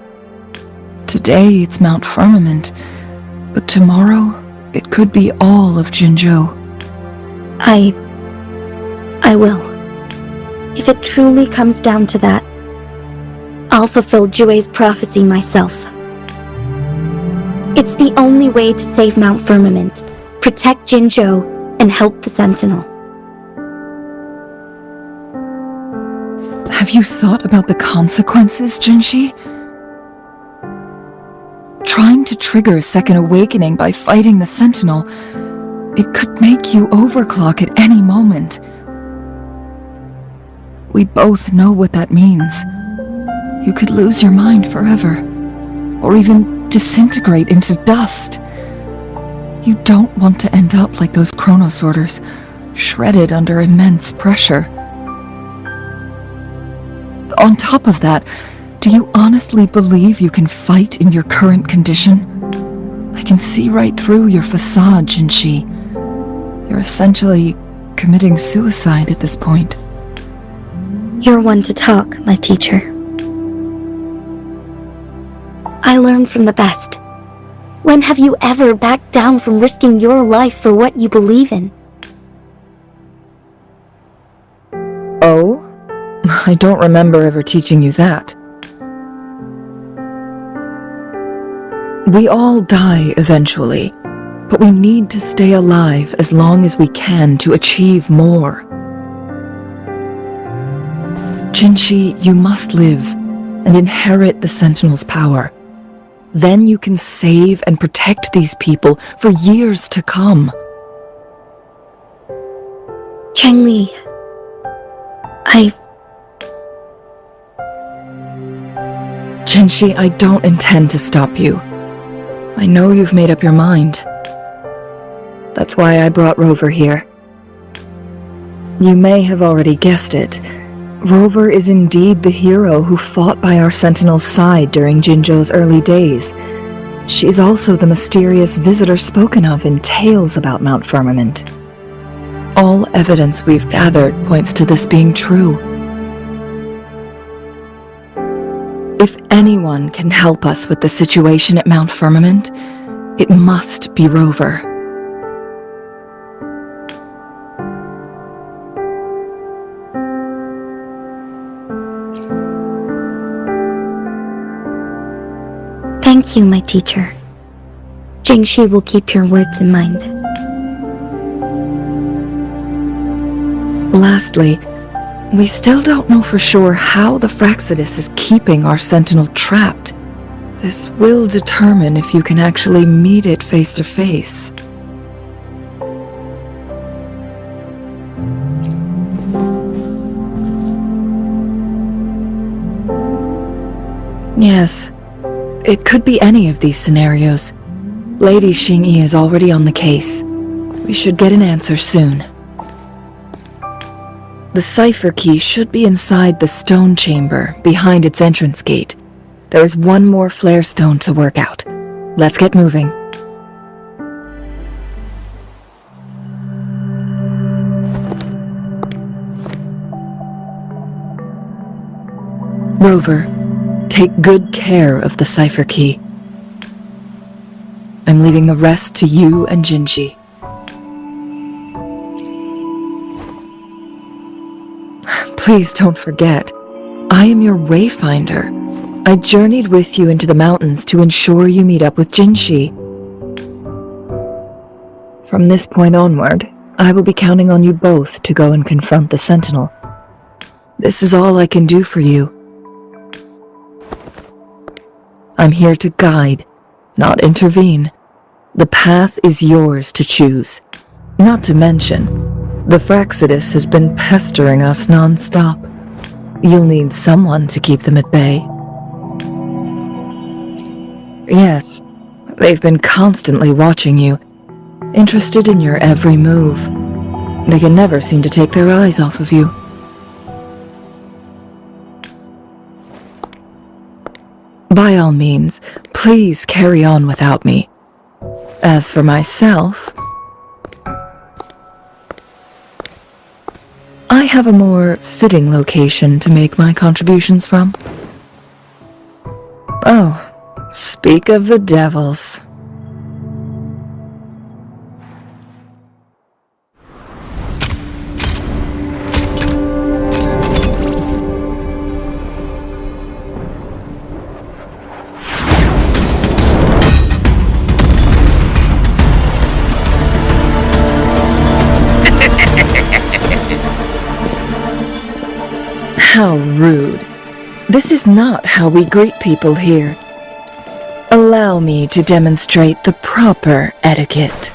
Today it's Mount Firmament, but tomorrow it could be all of Jinzhou. I will. If it truly comes down to that, I'll fulfill Jue's prophecy myself. It's the only way to save Mount Firmament, protect Jinzhou, and help the Sentinel. Have you thought about the consequences, Jinshi? Trying to trigger a second awakening by fighting the Sentinel, it could make you overclock at any moment. We both know what that means. You could lose your mind forever, or even disintegrate into dust. You don't want to end up like those chronosorters, shredded under immense pressure. On top of that, do you honestly believe you can fight in your current condition? I can see right through your facade, Jinshi. You're essentially committing suicide at this point. You're one to talk, my teacher. I learned from the best. When have you ever backed down from risking your life for what you believe in? Oh? I don't remember ever teaching you that. We all die eventually, but we need to stay alive as long as we can to achieve more. Jinshi, you must live and inherit the Sentinel's power. Then you can save and protect these people for years to come. Changli, Jinshi, I don't intend to stop you. I know you've made up your mind. That's why I brought Rover here. You may have already guessed it. Rover is indeed the hero who fought by our Sentinel's side during Jinzhou's early days. She's also the mysterious visitor spoken of in tales about Mount Firmament. All evidence we've gathered points to this being true. If anyone can help us with the situation at Mount Firmament, it must be Rover. Thank you, my teacher. Jingxi will keep your words in mind. Lastly, we still don't know for sure how the Fraxidus is keeping our Sentinel trapped. This will determine if you can actually meet it face to face. Yes, it could be any of these scenarios. Lady Xingyi is already on the case. We should get an answer soon. The cipher key should be inside the stone chamber, behind its entrance gate. There is one more flare stone to work out. Let's get moving. Rover, take good care of the cipher key. I'm leaving the rest to you and Jinji. Please don't forget, I am your wayfinder. I journeyed with you into the mountains to ensure you meet up with Jinshi. From this point onward, I will be counting on you both to go and confront the Sentinel. This is all I can do for you. I'm here to guide, not intervene. The path is yours to choose. Not to mention, the Fraxidus has been pestering us non-stop. You'll need someone to keep them at bay. Yes, they've been constantly watching you, interested in your every move. They can never seem to take their eyes off of you. By all means, please carry on without me. As for myself, I have a more fitting location to make my contributions from. Oh, speak of the devils. How rude. This is not how we greet people here. Allow me to demonstrate the proper etiquette.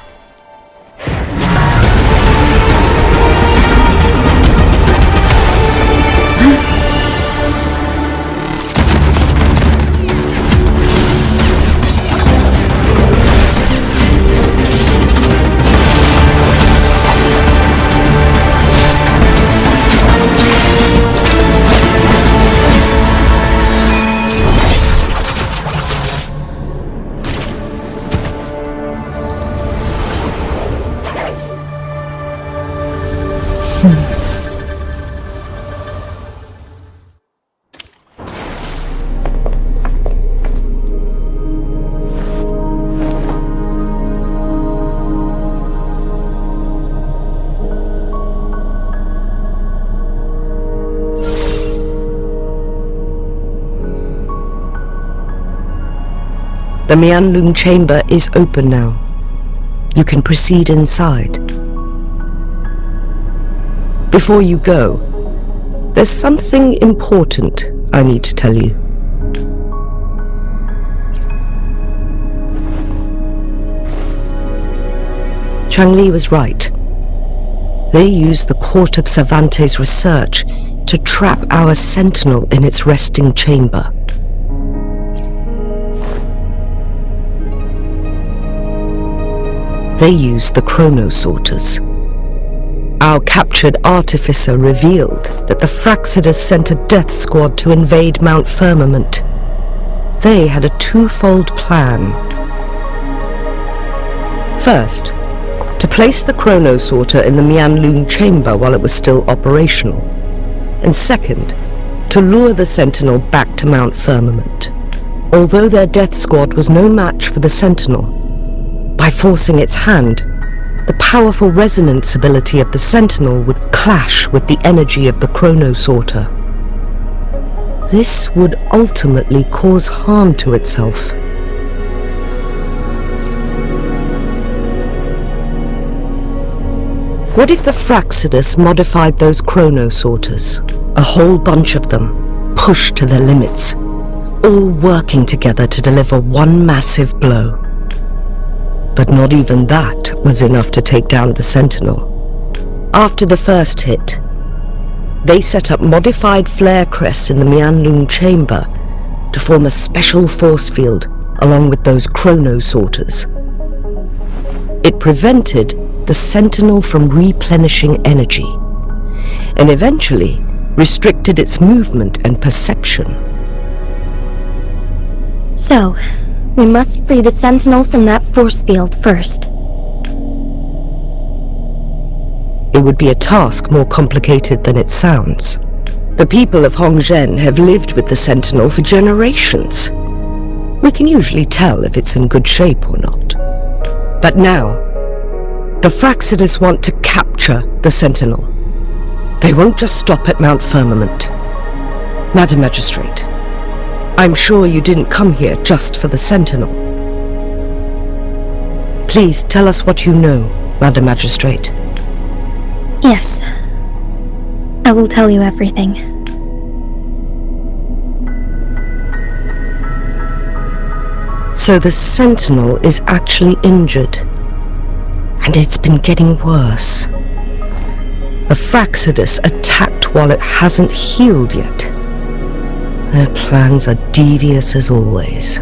The Huanglong chamber is open now. You can proceed inside. Before you go, there's something important I need to tell you. Changli was right. They used the Court of Cervantes' research to trap our Sentinel in its resting chamber. They used the chronosorters. Our captured artificer revealed that the Fraxidus sent a death squad to invade Mount Firmament. they had a twofold plan. First, to place the chronosorter in the Huanglong chamber while it was still operational, and second, to lure the Sentinel back to Mount Firmament. Although their death squad was no match for the Sentinel, by forcing its hand, the powerful resonance ability of the Sentinel would clash with the energy of the chronosorter. This would ultimately cause harm to itself. What if the Fraxidus modified those chronosorters? A whole bunch of them, pushed to their limits, all working together to deliver one massive blow. But not even that was enough to take down the Sentinel. After the first hit, they set up modified flare crests in the Huanglong chamber to form a special force field along with those chronosorters. It prevented the Sentinel from replenishing energy, and eventually restricted its movement and perception. So, we must free the Sentinel from that force field first. It would be a task more complicated than it sounds. The people of Hongzhen have lived with the Sentinel for generations. We can usually tell if it's in good shape or not. But now, the Fraxidus want to capture the Sentinel. They won't just stop at Mount Firmament. Madam Magistrate, I'm sure you didn't come here just for the Sentinel. Please tell us what you know, Madam Magistrate. Yes. I will tell you everything. So the Sentinel is actually injured. And it's been getting worse. The Fraxidus attacked while it hasn't healed yet. Their plans are devious as always.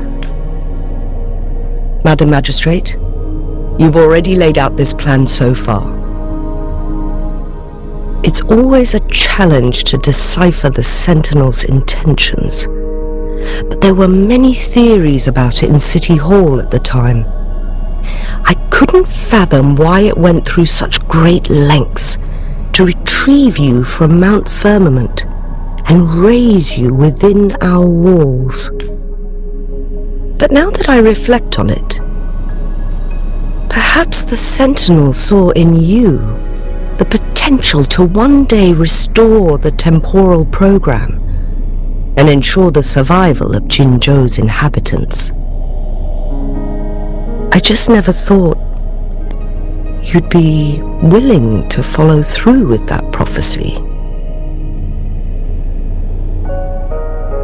Madam Magistrate, you've already laid out this plan so far. It's always a challenge to decipher the Sentinel's intentions, but there were many theories about it in City Hall at the time. I couldn't fathom why it went through such great lengths to retrieve you from Mount Firmament and raise you within our walls. But now that I reflect on it, perhaps the Sentinel saw in you the potential to one day restore the temporal program and ensure the survival of Jinzhou's inhabitants. I just never thought you'd be willing to follow through with that prophecy.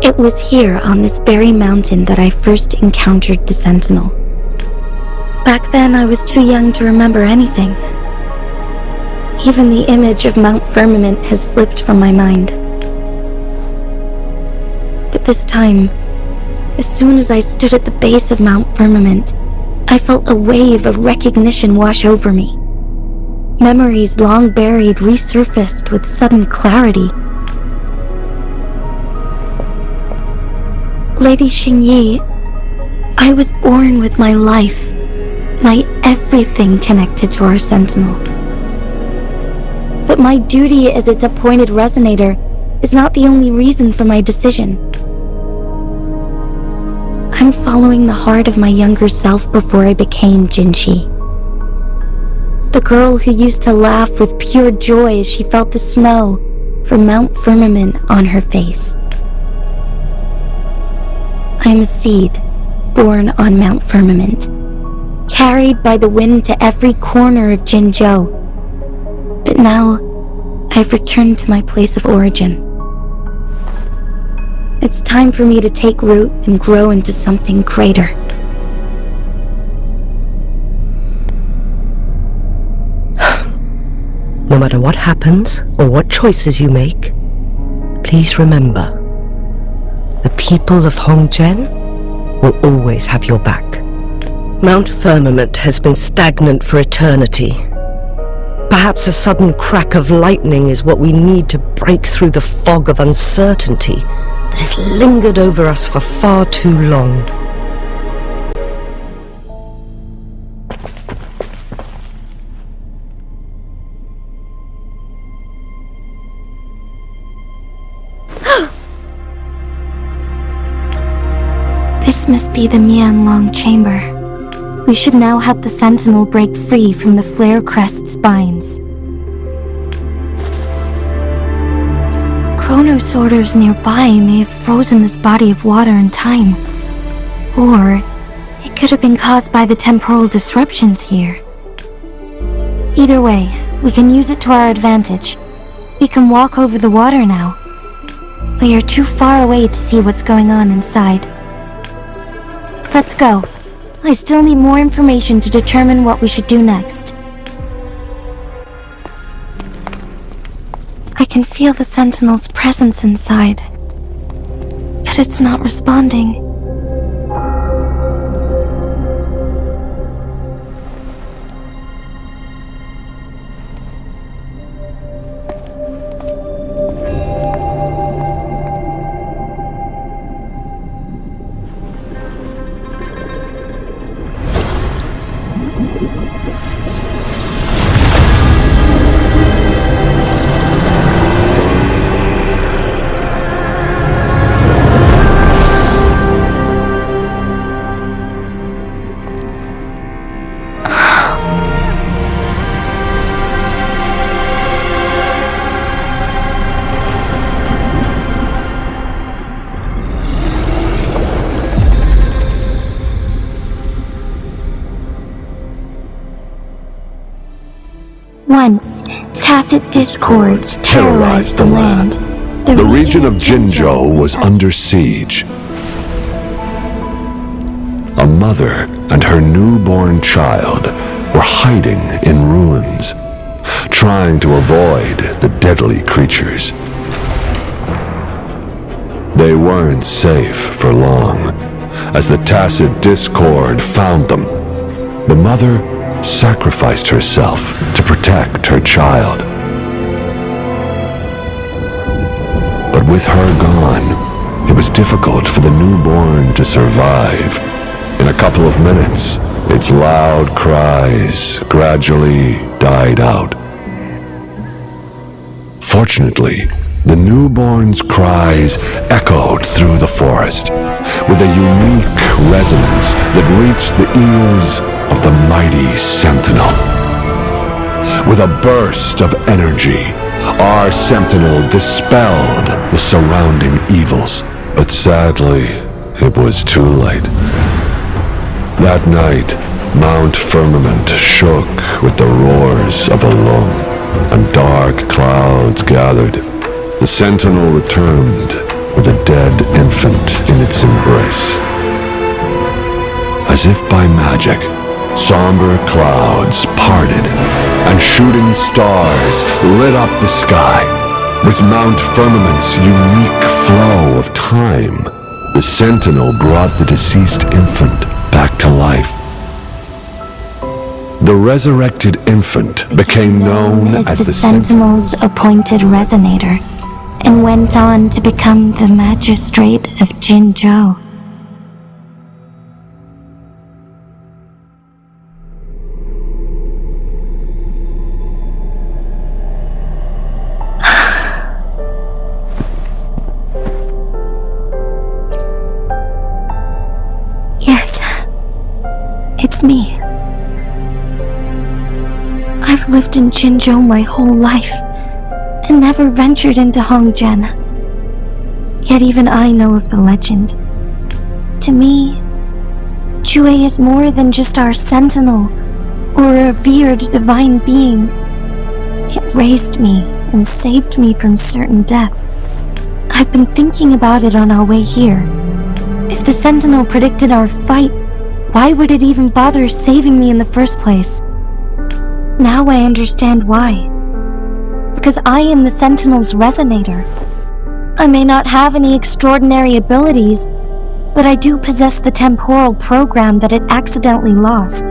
It was here on this very mountain that I first encountered the Sentinel. Back then I was too young to remember anything. Even the image of Mount Firmament has slipped from my mind. But this time, as soon as I stood at the base of Mount Firmament, I felt a wave of recognition wash over me. Memories long buried resurfaced with sudden clarity. Lady Xingyi, I was born with my life, my everything connected to our Sentinel. But my duty as its appointed resonator is not the only reason for my decision. I'm following the heart of my younger self before I became Jinshi. The girl who used to laugh with pure joy as she felt the snow from Mount Firmament on her face. I am a seed born on Mount Firmament, carried by the wind to every corner of Jinzhou. But now, I've returned to my place of origin. It's time for me to take root and grow into something greater. No matter what happens or what choices you make, please remember, the people of Hongzhen will always have your back. Mount Firmament has been stagnant for eternity. Perhaps a sudden crack of lightning is what we need to break through the fog of uncertainty that has lingered over us for far too long. This must be the Huanglong chamber. We should now help the Sentinel break free from the Flare Crest's binds. Chronosorters nearby may have frozen this body of water in time. Or it could have been caused by the temporal disruptions here. Either way, we can use it to our advantage. We can walk over the water now. We are too far away to see what's going on inside. Let's go. I still need more information to determine what we should do next. I can feel the Sentinel's presence inside, but it's not responding. Once, tacit discords terrorized the land. The region of Jinzhou was under siege. A mother and her newborn child were hiding in ruins, trying to avoid the deadly creatures. They weren't safe for long, as the tacit discord found them. The mother sacrificed herself to protect her child. But with her gone, it was difficult for the newborn to survive. In a couple of minutes, its loud cries gradually died out. Fortunately, the newborn's cries echoed through the forest with a unique resonance that reached the ears of the mighty Sentinel. With a burst of energy, our Sentinel dispelled the surrounding evils. But sadly, it was too late. That night, Mount Firmament shook with the roars of a lung, and dark clouds gathered. The Sentinel returned with a dead infant in its embrace. As if by magic, somber clouds parted, and shooting stars lit up the sky. With Mount Firmament's unique flow of time, the Sentinel brought the deceased infant back to life. The resurrected infant became known as the Sentinel's appointed resonator, and went on to become the magistrate of Jinzhou. Yes, it's me. I've lived in Jinzhou my whole life, and never ventured into Hongzhen. Yet even I know of the legend. To me, Jue is more than just our sentinel, or a revered divine being. It raised me and saved me from certain death. I've been thinking about it on our way here. If the sentinel predicted our fight, why would it even bother saving me in the first place? Now I understand why. Because I am the Sentinel's resonator. I may not have any extraordinary abilities, but I do possess the temporal program that it accidentally lost.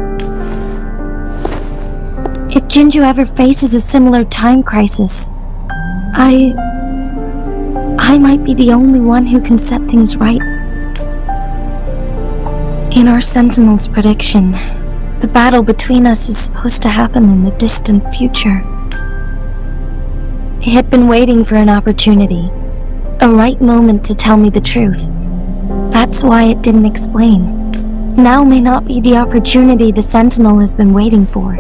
If Jinzhou ever faces a similar time crisis, I I might be the only one who can set things right. In our Sentinel's prediction, the battle between us is supposed to happen in the distant future. It had been waiting for an opportunity, a right moment to tell me the truth. That's why it didn't explain. Now may not be the opportunity the Sentinel has been waiting for.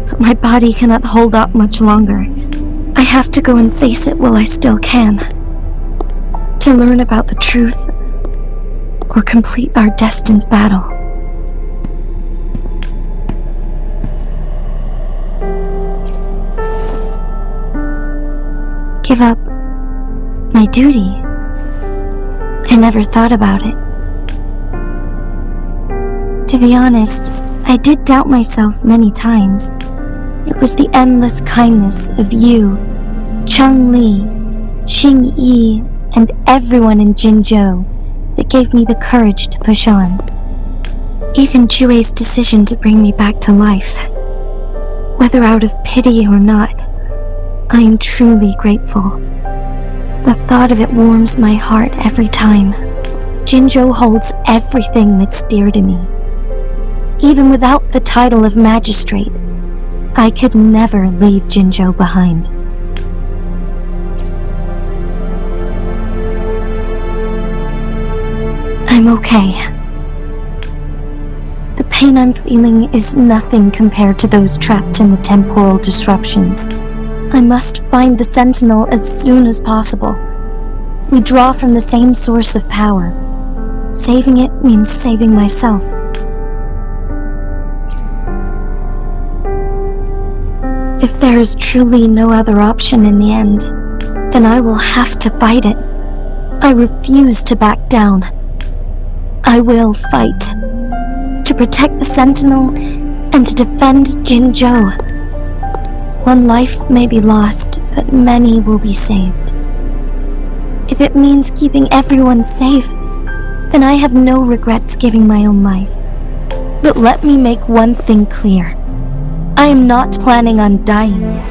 But my body cannot hold up much longer. I have to go and face it while I still can. To learn about the truth, or complete our destined battle. Give up my duty. I never thought about it. To be honest, I did doubt myself many times. It was the endless kindness of you, Cheng Li, Xing Yi, and everyone in Jinzhou that gave me the courage to push on. Even Jue's decision to bring me back to life. Whether out of pity or not, I am truly grateful. The thought of it warms my heart every time. Jinzhou holds everything that's dear to me. Even without the title of magistrate, I could never leave Jinzhou behind. I'm okay. The pain I'm feeling is nothing compared to those trapped in the temporal disruptions. I must find the Sentinel as soon as possible. We draw from the same source of power. Saving it means saving myself. If there is truly no other option in the end, then I will have to fight it. I refuse to back down. I will fight. To protect the Sentinel and to defend Jinzhou. One life may be lost, but many will be saved. If it means keeping everyone safe, then I have no regrets giving my own life. But let me make one thing clear. I am not planning on dying yet.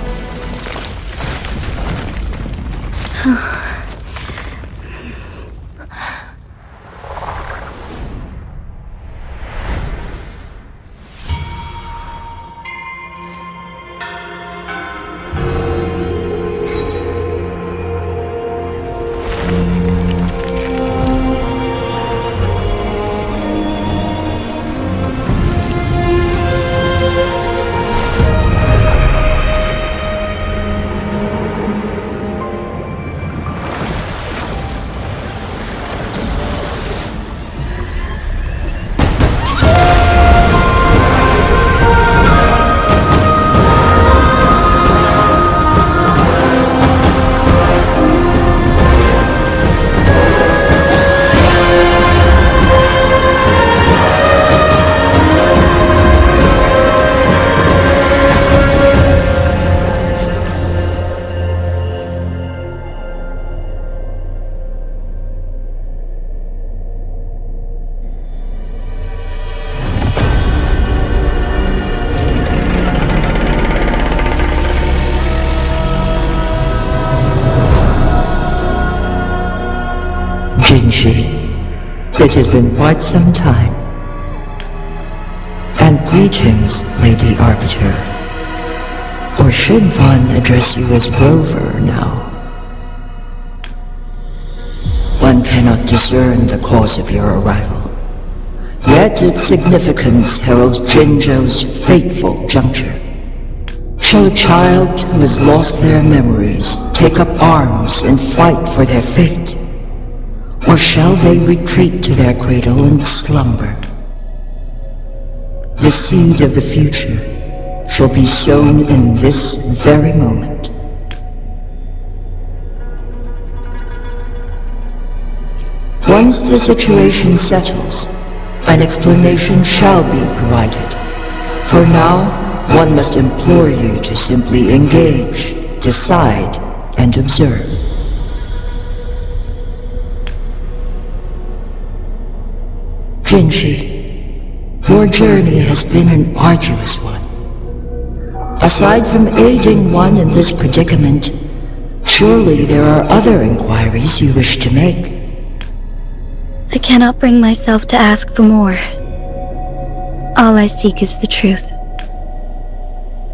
It has been quite some time. And greetings, Lady Arbiter. Or should one address you as Rover now? One cannot discern the cause of your arrival. Yet its significance heralds Jinzhou's fateful juncture. Shall a child who has lost their memories take up arms and fight for their fate? Or shall they retreat to their cradle and slumber? The seed of the future shall be sown in this very moment. Once the situation settles, an explanation shall be provided. For now, one must implore you to simply engage, decide, and observe. Jinshi, your journey has been an arduous one. Aside from aiding one in this predicament, Surely there are other inquiries you wish to make. I cannot bring myself to ask for more. All I seek is the truth.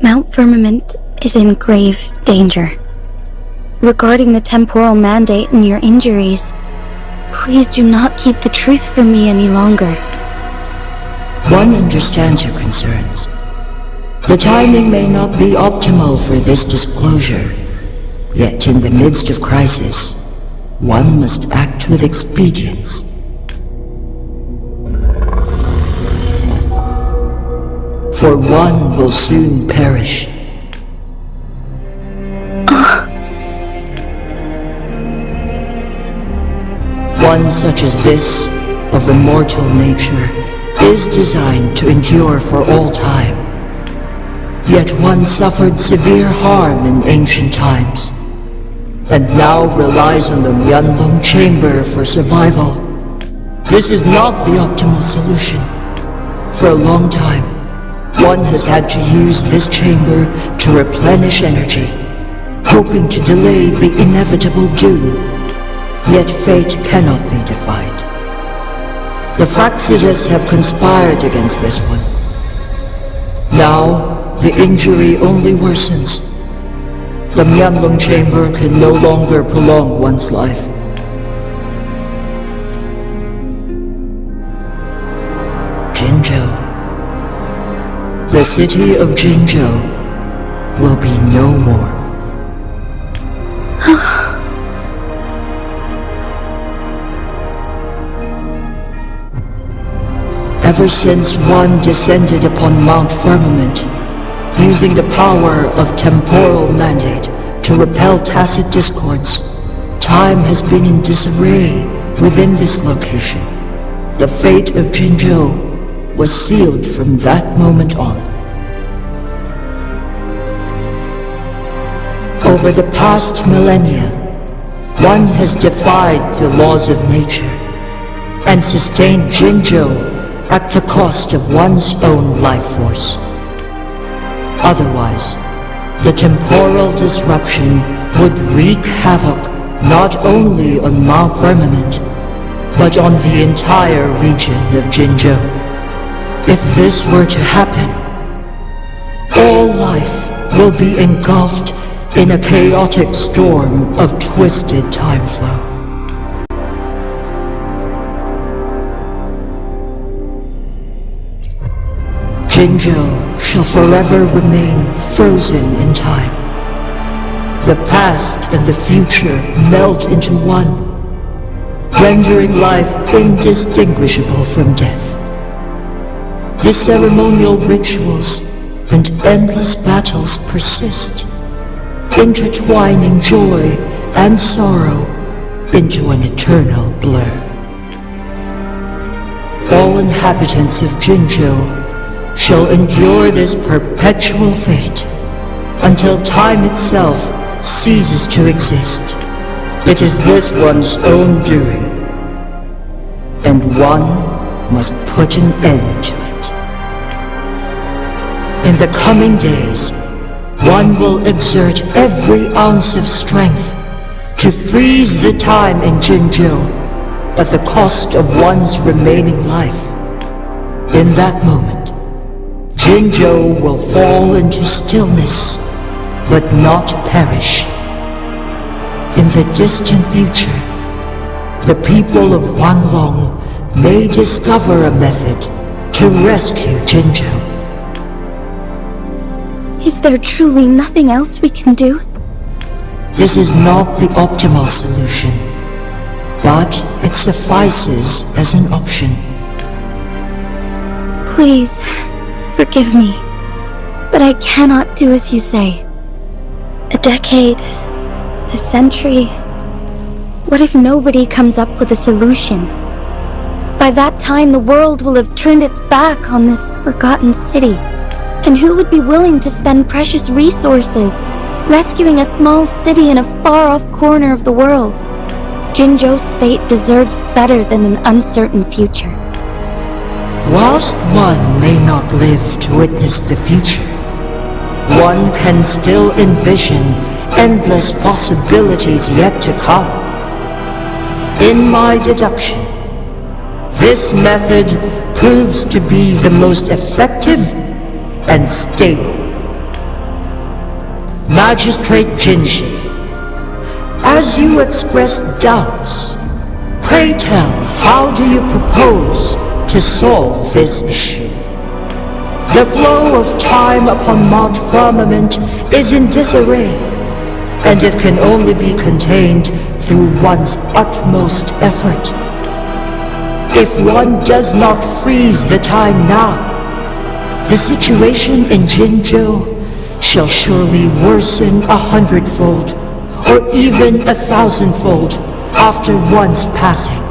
Mount Firmament is in grave danger. Regarding the temporal mandate and your injuries, please do not keep the truth from me any longer. One understands your concerns. The timing may not be optimal for this disclosure, yet in the midst of crisis, one must act with expedience. For one will soon perish. One such as this, of immortal nature, is designed to endure for all time. Yet one suffered severe harm in ancient times, and now relies on the Huanglong chamber for survival. This is not the optimal solution. For a long time, one has had to use this chamber to replenish energy, hoping to delay the inevitable doom. Yet fate cannot be defied. The Fraxidas have conspired against this one. Now, the injury only worsens. The Huanglong chamber can no longer prolong one's life. Jinzhou. The city of Jinzhou will be no more. Ever since one descended upon Mount Firmament, using the power of temporal mandate to repel tacit discords, time has been in disarray within this location. The fate of Jinzhou was sealed from that moment on. Over the past millennia, one has defied the laws of nature and sustained Jinzhou at the cost of one's own life force. Otherwise, the temporal disruption would wreak havoc not only on Mount Firmament, but on the entire region of Jinzhou. If this were to happen, all life will be engulfed in a chaotic storm of twisted time flow. Jinzhou shall forever remain frozen in time. The past and the future melt into one, rendering life indistinguishable from death. The ceremonial rituals and endless battles persist, intertwining joy and sorrow into an eternal blur. All inhabitants of Jinzhou shall endure this perpetual fate until time itself ceases to exist. It is this one's own doing, and one must put an end to it. In the coming days, one will exert every ounce of strength to freeze the time in Jinzhou at the cost of one's remaining life. In that moment, Jinzhou will fall into stillness, but not perish. In the distant future, the people of Huanglong may discover a method to rescue Jinzhou. Is there truly nothing else we can do? This is not the optimal solution, but it suffices as an option. Please, forgive me, but I cannot do as you say. A decade, a century. What if nobody comes up with a solution? By that time, the world will have turned its back on this forgotten city. And who would be willing to spend precious resources rescuing a small city in a far-off corner of the world? Jinzhou's fate deserves better than an uncertain future. Whilst one may not live to witness the future, one can still envision endless possibilities yet to come. In my deduction, this method proves to be the most effective and stable. Magistrate Jinji, as you express doubts, pray tell, how do you propose to solve this issue? The flow of time upon Mount Firmament is in disarray, and it can only be contained through one's utmost effort. If one does not freeze the time now, the situation in Jinzhou shall surely worsen 100-fold, or even 1,000-fold after one's passing.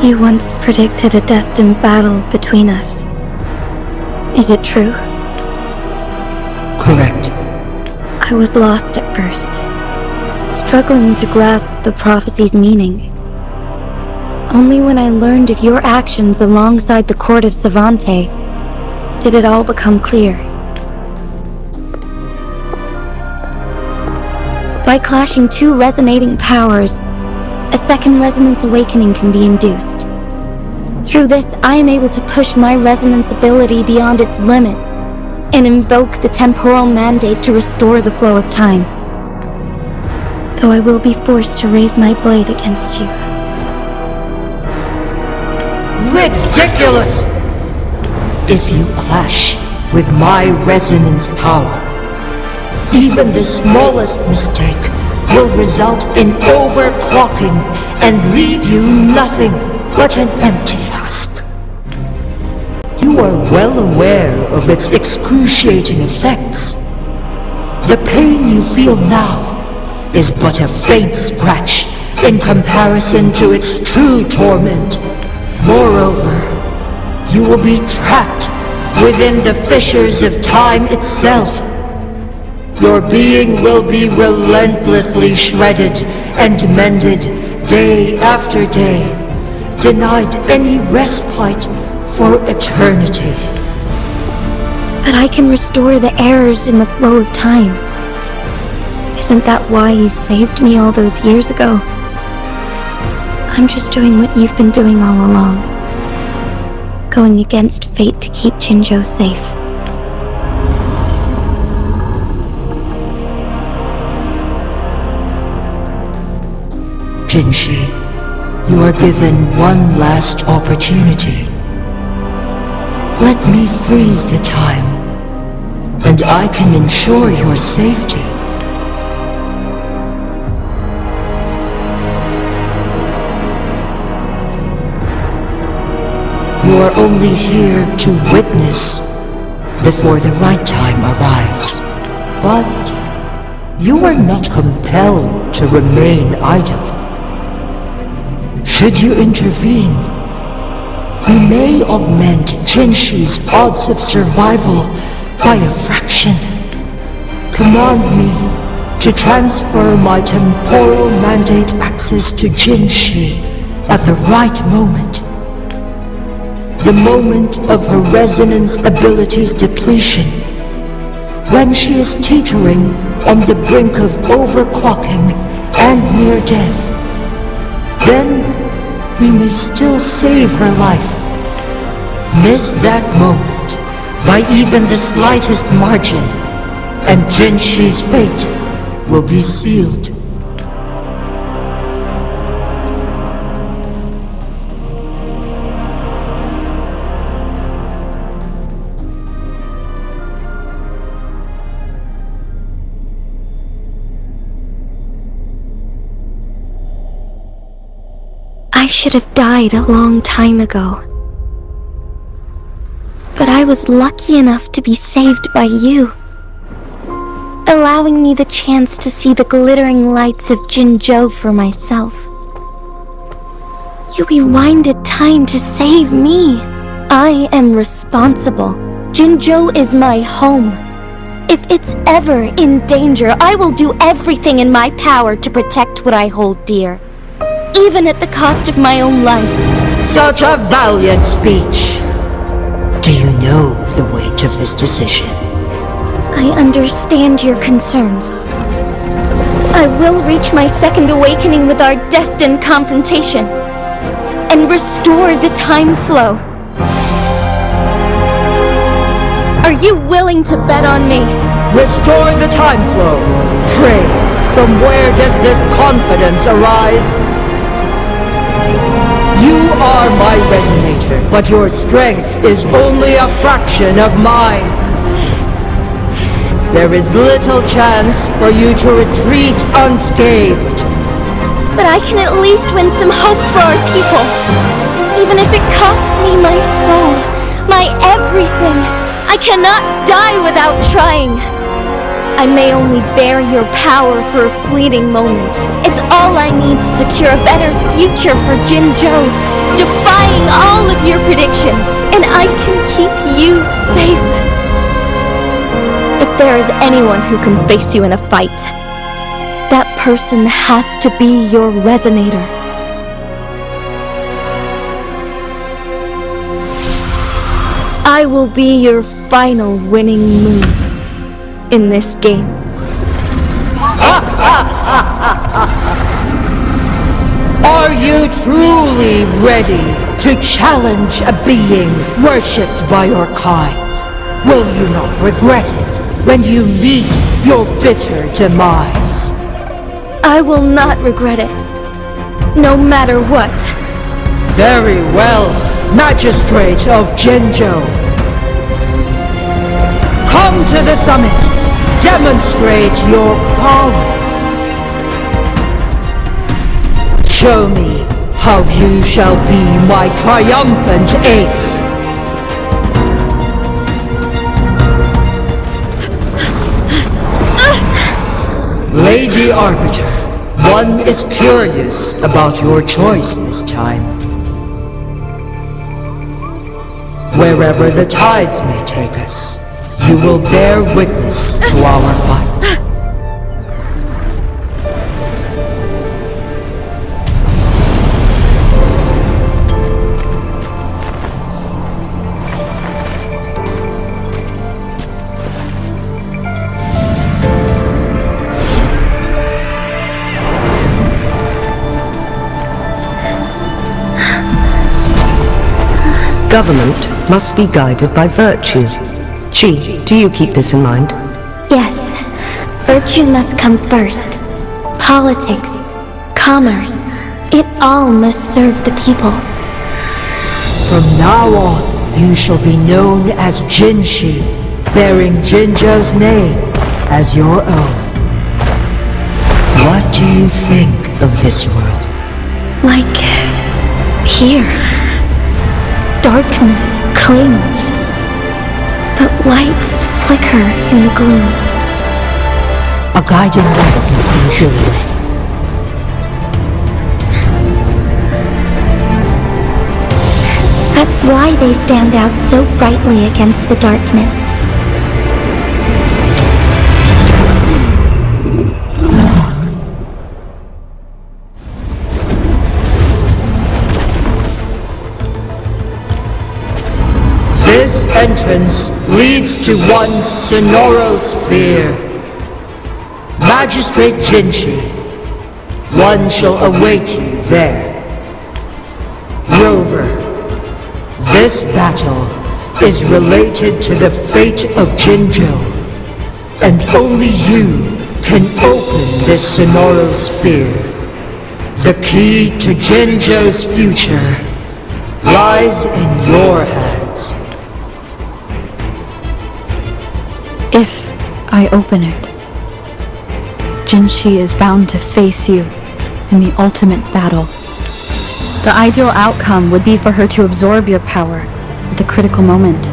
You once predicted a destined battle between us. Is it true? Correct. I was lost at first, struggling to grasp the prophecy's meaning. Only when I learned of your actions alongside the court of Savante did it all become clear. By clashing two resonating powers, a second resonance awakening can be induced. Through this, I am able to push my resonance ability beyond its limits and invoke the temporal mandate to restore the flow of time. Though I will be forced to raise my blade against you. Ridiculous! If you clash with my resonance power, even the smallest mistake will result in overclocking and leave you nothing but an empty husk. You are well aware of its excruciating effects. The pain you feel now is but a faint scratch in comparison to its true torment. Moreover, you will be trapped within the fissures of time itself. Your being will be relentlessly shredded and mended day after day, denied any respite for eternity. But I can restore the errors in the flow of time. Isn't that why you saved me all those years ago? I'm just doing what you've been doing all along. Going against fate to keep Jinzhou safe. Jinshi, you are given one last opportunity. Let me freeze the time, and I can ensure your safety. You are only here to witness before the right time arrives. But you are not compelled to remain idle. Should you intervene, we may augment Jinshi's odds of survival by a fraction. Command me to transfer my temporal mandate access to Jinshi at the right moment. The moment of her resonance ability's depletion, when she is teetering on the brink of overclocking and near death. Then we may still save her life. Miss that moment by even the slightest margin, and Jinshi's fate will be sealed. I should have died a long time ago. But I was lucky enough to be saved by you, allowing me the chance to see the glittering lights of Jinzhou for myself. You rewinded time to save me. I am responsible. Jinzhou is my home. If it's ever in danger, I will do everything in my power to protect what I hold dear, even at the cost of my own life. Such a valiant speech. Do you know the weight of this decision? I understand your concerns. I will reach my second awakening with our destined confrontation and restore the time flow. Are you willing to bet on me? Restore the time flow. Pray, from where does this confidence arise? You are my resonator, but your strength is only a fraction of mine. There is little chance for you to retreat unscathed. But I can at least win some hope for our people. Even if it costs me my soul, my everything. I cannot die without trying. I may only bear your power for a fleeting moment. It's all I need to secure a better future for Jinzhou, defying all of your predictions, and I can keep you safe. If there is anyone who can face you in a fight, that person has to be your resonator. I will be your final winning move in this game. Are you truly ready to challenge a being worshipped by your kind? Will you not regret it when you meet your bitter demise? I will not regret it, no matter what. Very well, Magistrate of Jinzhou. Come to the summit. Demonstrate your prowess. Show me how you shall be my triumphant ace. Lady Arbiter, one is curious about your choice this time. Wherever the tides may take us, you will bear witness to our fight. Government must be guided by virtue. Chi, do you keep this in mind? Yes, virtue must come first. Politics, commerce, it all must serve the people. From now on, you shall be known as Jinshi, bearing Jinzhou's name as your own. What do you think of this world? Like here. Darkness clings, but lights flicker in the gloom. A guiding light is not easily lit. That's why they stand out so brightly against the darkness. This entrance leads to one Sonoro sphere. Magistrate Jinshi, one shall await you there. Rover, this battle is related to the fate of Jinzhou, and only you can open this Sonoro sphere. The key to Jinzhou's future lies in your hands. If I open it, Jinshi is bound to face you in the ultimate battle. The ideal outcome would be for her to absorb your power at the critical moment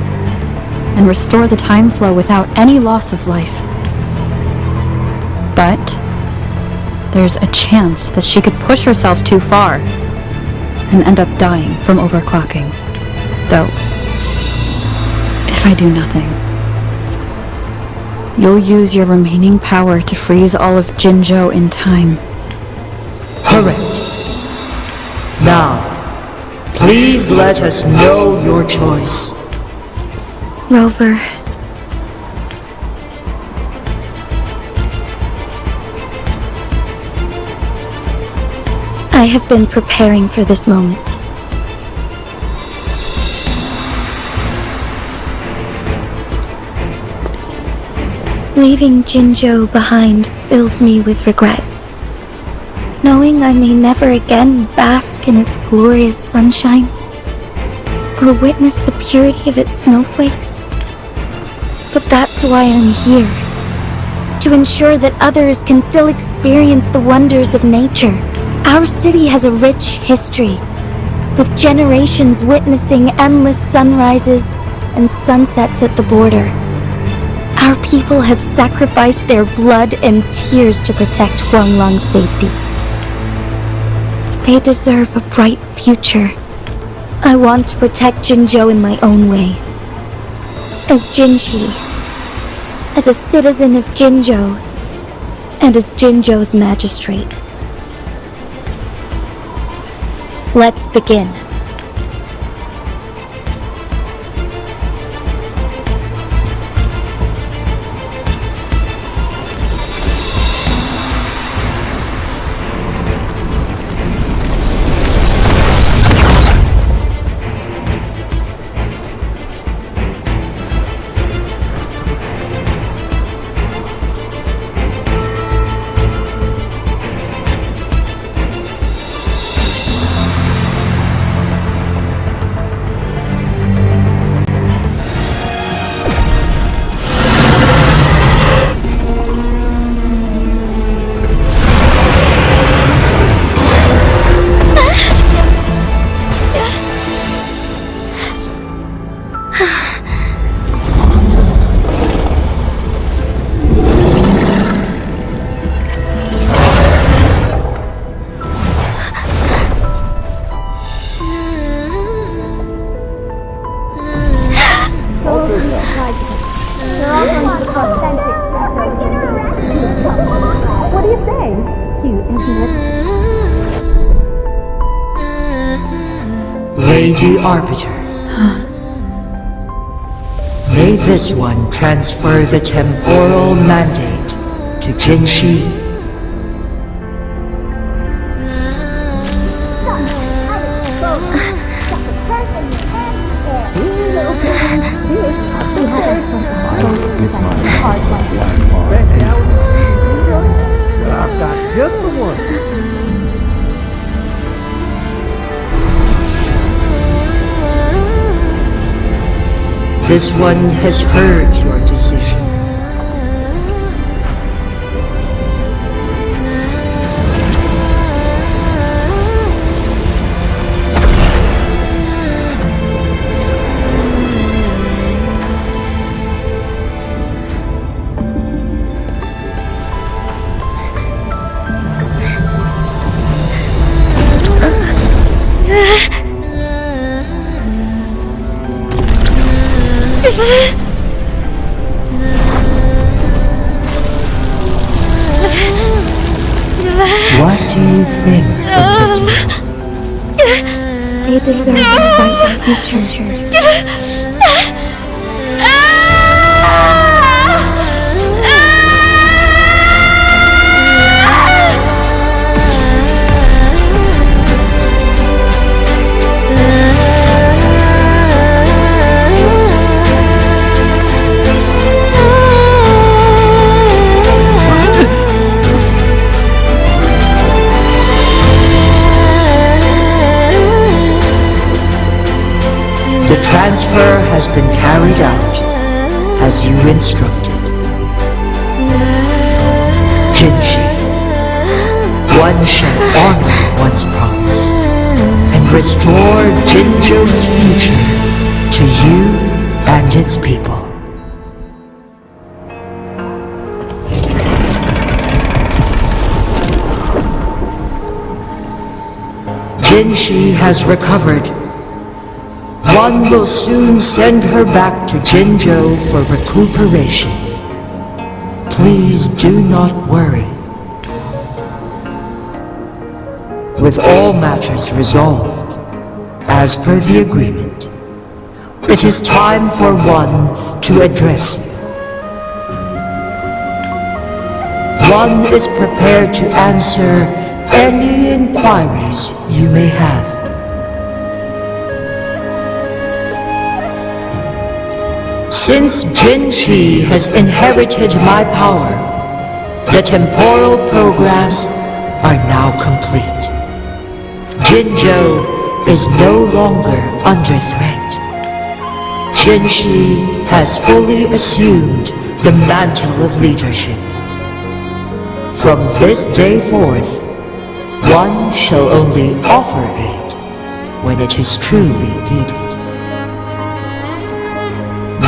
and restore the time flow without any loss of life. But there's a chance that she could push herself too far and end up dying from overclocking. Though, if I do nothing, you'll use your remaining power to freeze all of Jinzhou in time. Correct. Now, please let us know your choice. Rover. I have been preparing for this moment. Leaving Jinzhou behind fills me with regret. Knowing I may never again bask in its glorious sunshine, or witness the purity of its snowflakes. But that's why I'm here. To ensure that others can still experience the wonders of nature. Our city has a rich history, with generations witnessing endless sunrises and sunsets at the border. Our people have sacrificed their blood and tears to protect Huanglong's safety. They deserve a bright future. I want to protect Jinzhou in my own way. As Jinshi, as a citizen of Jinzhou, and as Jinzhou's magistrate. Let's begin. Lady Arbiter. May this one transfer the temporal mandate to Jinshi. I've got just the one. This one has heard your decision. What do you think of this one? They deserve a bright future. The transfer has been carried out as you instructed. Jinshi, one shall honor one's promise and restore Jinzhou's future to you and its people. Jinshi has recovered. One will soon send her back to Jinzhou for recuperation. please do not worry. With all matters resolved, as per the agreement, it is time for one to address you. One is prepared to answer any inquiries you may have. Since Jin Shi has inherited my power, the temporal programs are now complete. Jinzhou is no longer under threat. Jin Shi has fully assumed the mantle of leadership. From this day forth, one shall only offer aid when it is truly needed.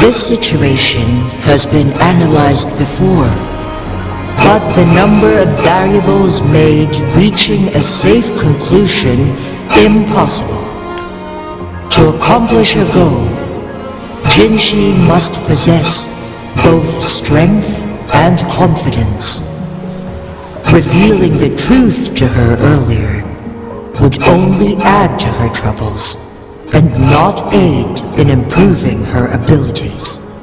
This situation has been analyzed before, but the number of variables made reaching a safe conclusion impossible. To accomplish a goal, Jin Shi must possess both strength and confidence. Revealing the truth to her earlier would only add to her troubles and not aid in improving her abilities.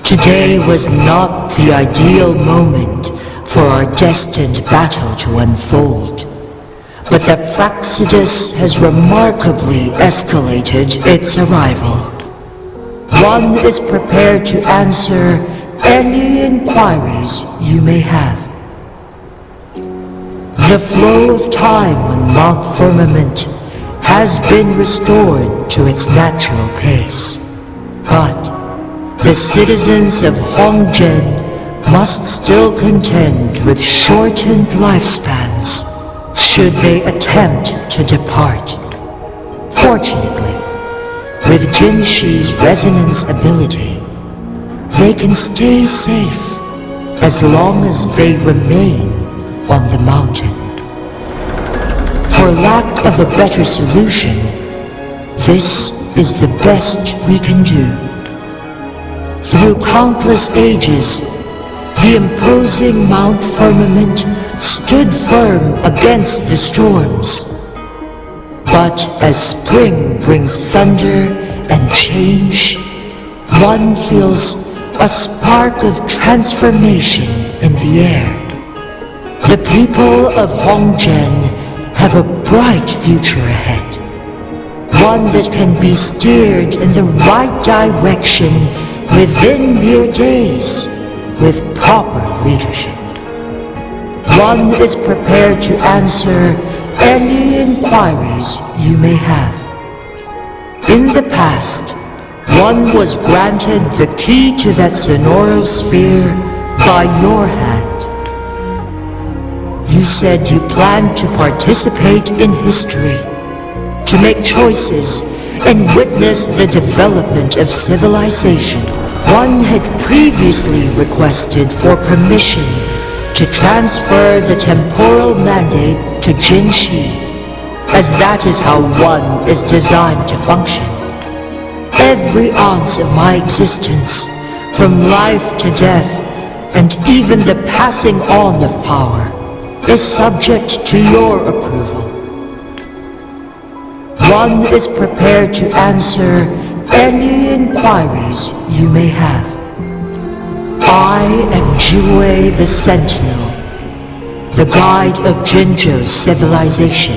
Today was not the ideal moment for our destined battle to unfold, but the Fractsidus has remarkably escalated its arrival. One is prepared to answer any inquiries you may have. The flow of time on Mount Firmament has been restored to its natural pace, but the citizens of Huanglong must still contend with shortened lifespans should they attempt to depart. Fortunately, with Jin Shi's resonance ability, they can stay safe as long as they remain on the mountain. For lack of a better solution, this is the best we can do. Through countless ages, the imposing Mount Firmament stood firm against the storms. But as spring brings thunder and change, one feels a spark of transformation in the air. The people of Huanglong have a bright future ahead. One that can be steered in the right direction within mere days with proper leadership. One is prepared to answer any inquiries you may have. In the past, one was granted the key to that Sonoro sphere by your hand. You said you planned to participate in history, to make choices and witness the development of civilization. One had previously requested for permission to transfer the temporal mandate to Jin Shi, as that is how one is designed to function. Every ounce of my existence, from life to death, and even the passing on of power, is subject to your approval. One is prepared to answer any inquiries you may have. I am Jue the Sentinel, the guide of Jinzhou's civilization.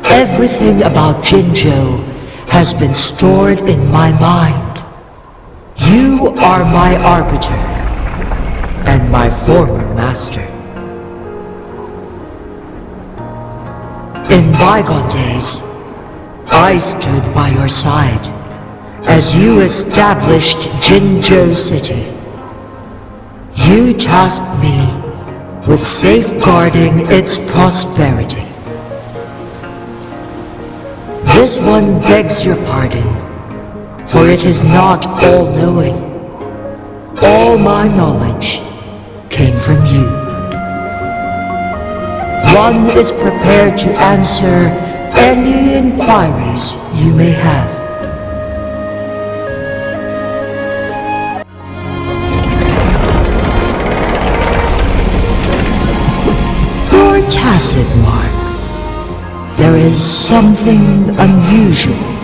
Everything about Jinzhou has been stored in my mind. You are my arbiter and my former master. In bygone days, I stood by your side as you established Jinzhou City. You tasked me with safeguarding its prosperity. This one begs your pardon, for it is not all-knowing. All my knowledge came from you. One is prepared to answer any inquiries you may have. tacit mark. There is something unusual.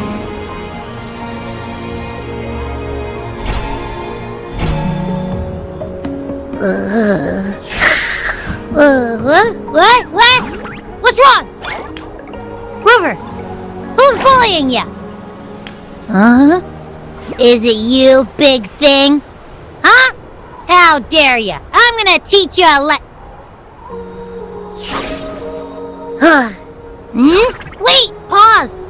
What? What's wrong? Rover, who's bullying you? Huh? Is it you, big thing? Huh? How dare you? I'm gonna teach you a Wait, pause!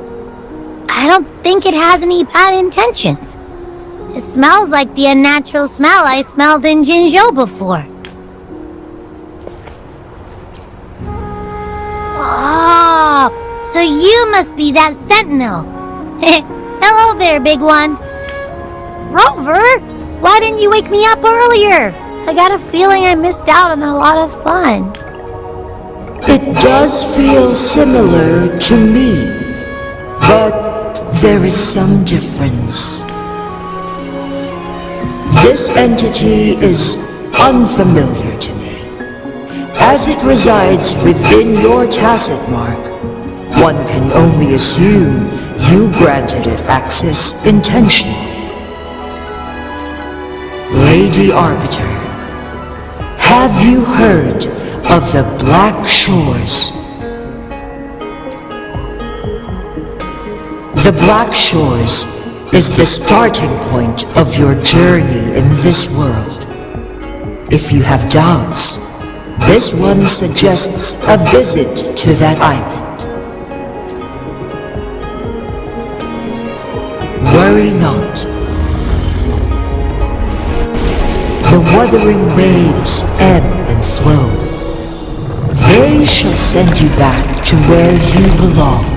I don't think it has any bad intentions. It smells like the unnatural smell I smelled in Jinzhou before. Oh, so you must be that sentinel. Hello there, big one. Rover, why didn't you wake me up earlier? I got a feeling I missed out on a lot of fun. It does feel similar to me, but there is some difference. This entity is unfamiliar to me. As it resides within your tacit mark, one can only assume you granted it access intentionally. Lady Arbiter, have you heard of the Black Shores? The Black Shores is the starting point of your journey in this world. If you have doubts, this one suggests a visit to that island. Worry not. The wuthering waves ebb and flow. They shall send you back to where you belong.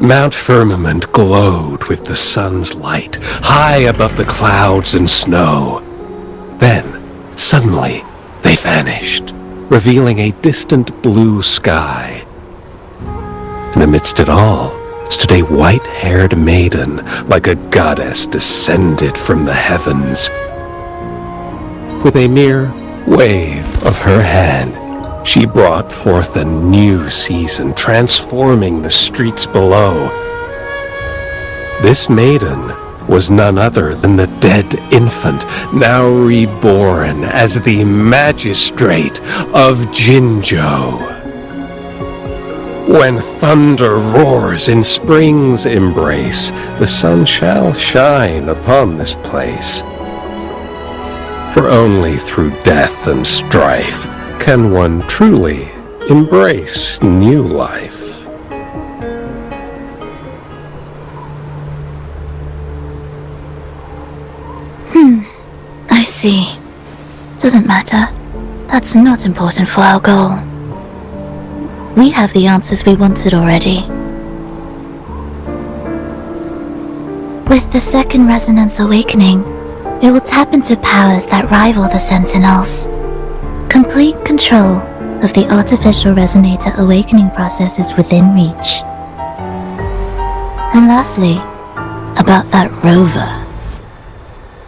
Mount Firmament glowed with the sun's light, high above the clouds and snow. Then, suddenly, they vanished, revealing a distant blue sky. And amidst it all stood a white-haired maiden, like a goddess descended from the heavens. With a mere wave of her hand, she brought forth a new season, transforming the streets below. This maiden was none other than the dead infant, now reborn as the magistrate of Jinzhou. When thunder roars in spring's embrace, the sun shall shine upon this place. For only through death and strife can one truly embrace new life. I see. Doesn't matter. That's not important for our goal. We have the answers we wanted already. With the second resonance awakening, it will tap into powers that rival the Sentinels. Complete control of the artificial resonator awakening process is within reach. And lastly, about that rover.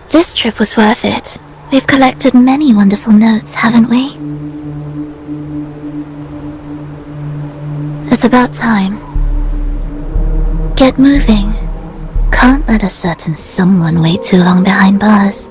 This trip was worth it. We've collected many wonderful notes, haven't we? It's about time. Get moving. Can't let a certain someone wait too long behind bars.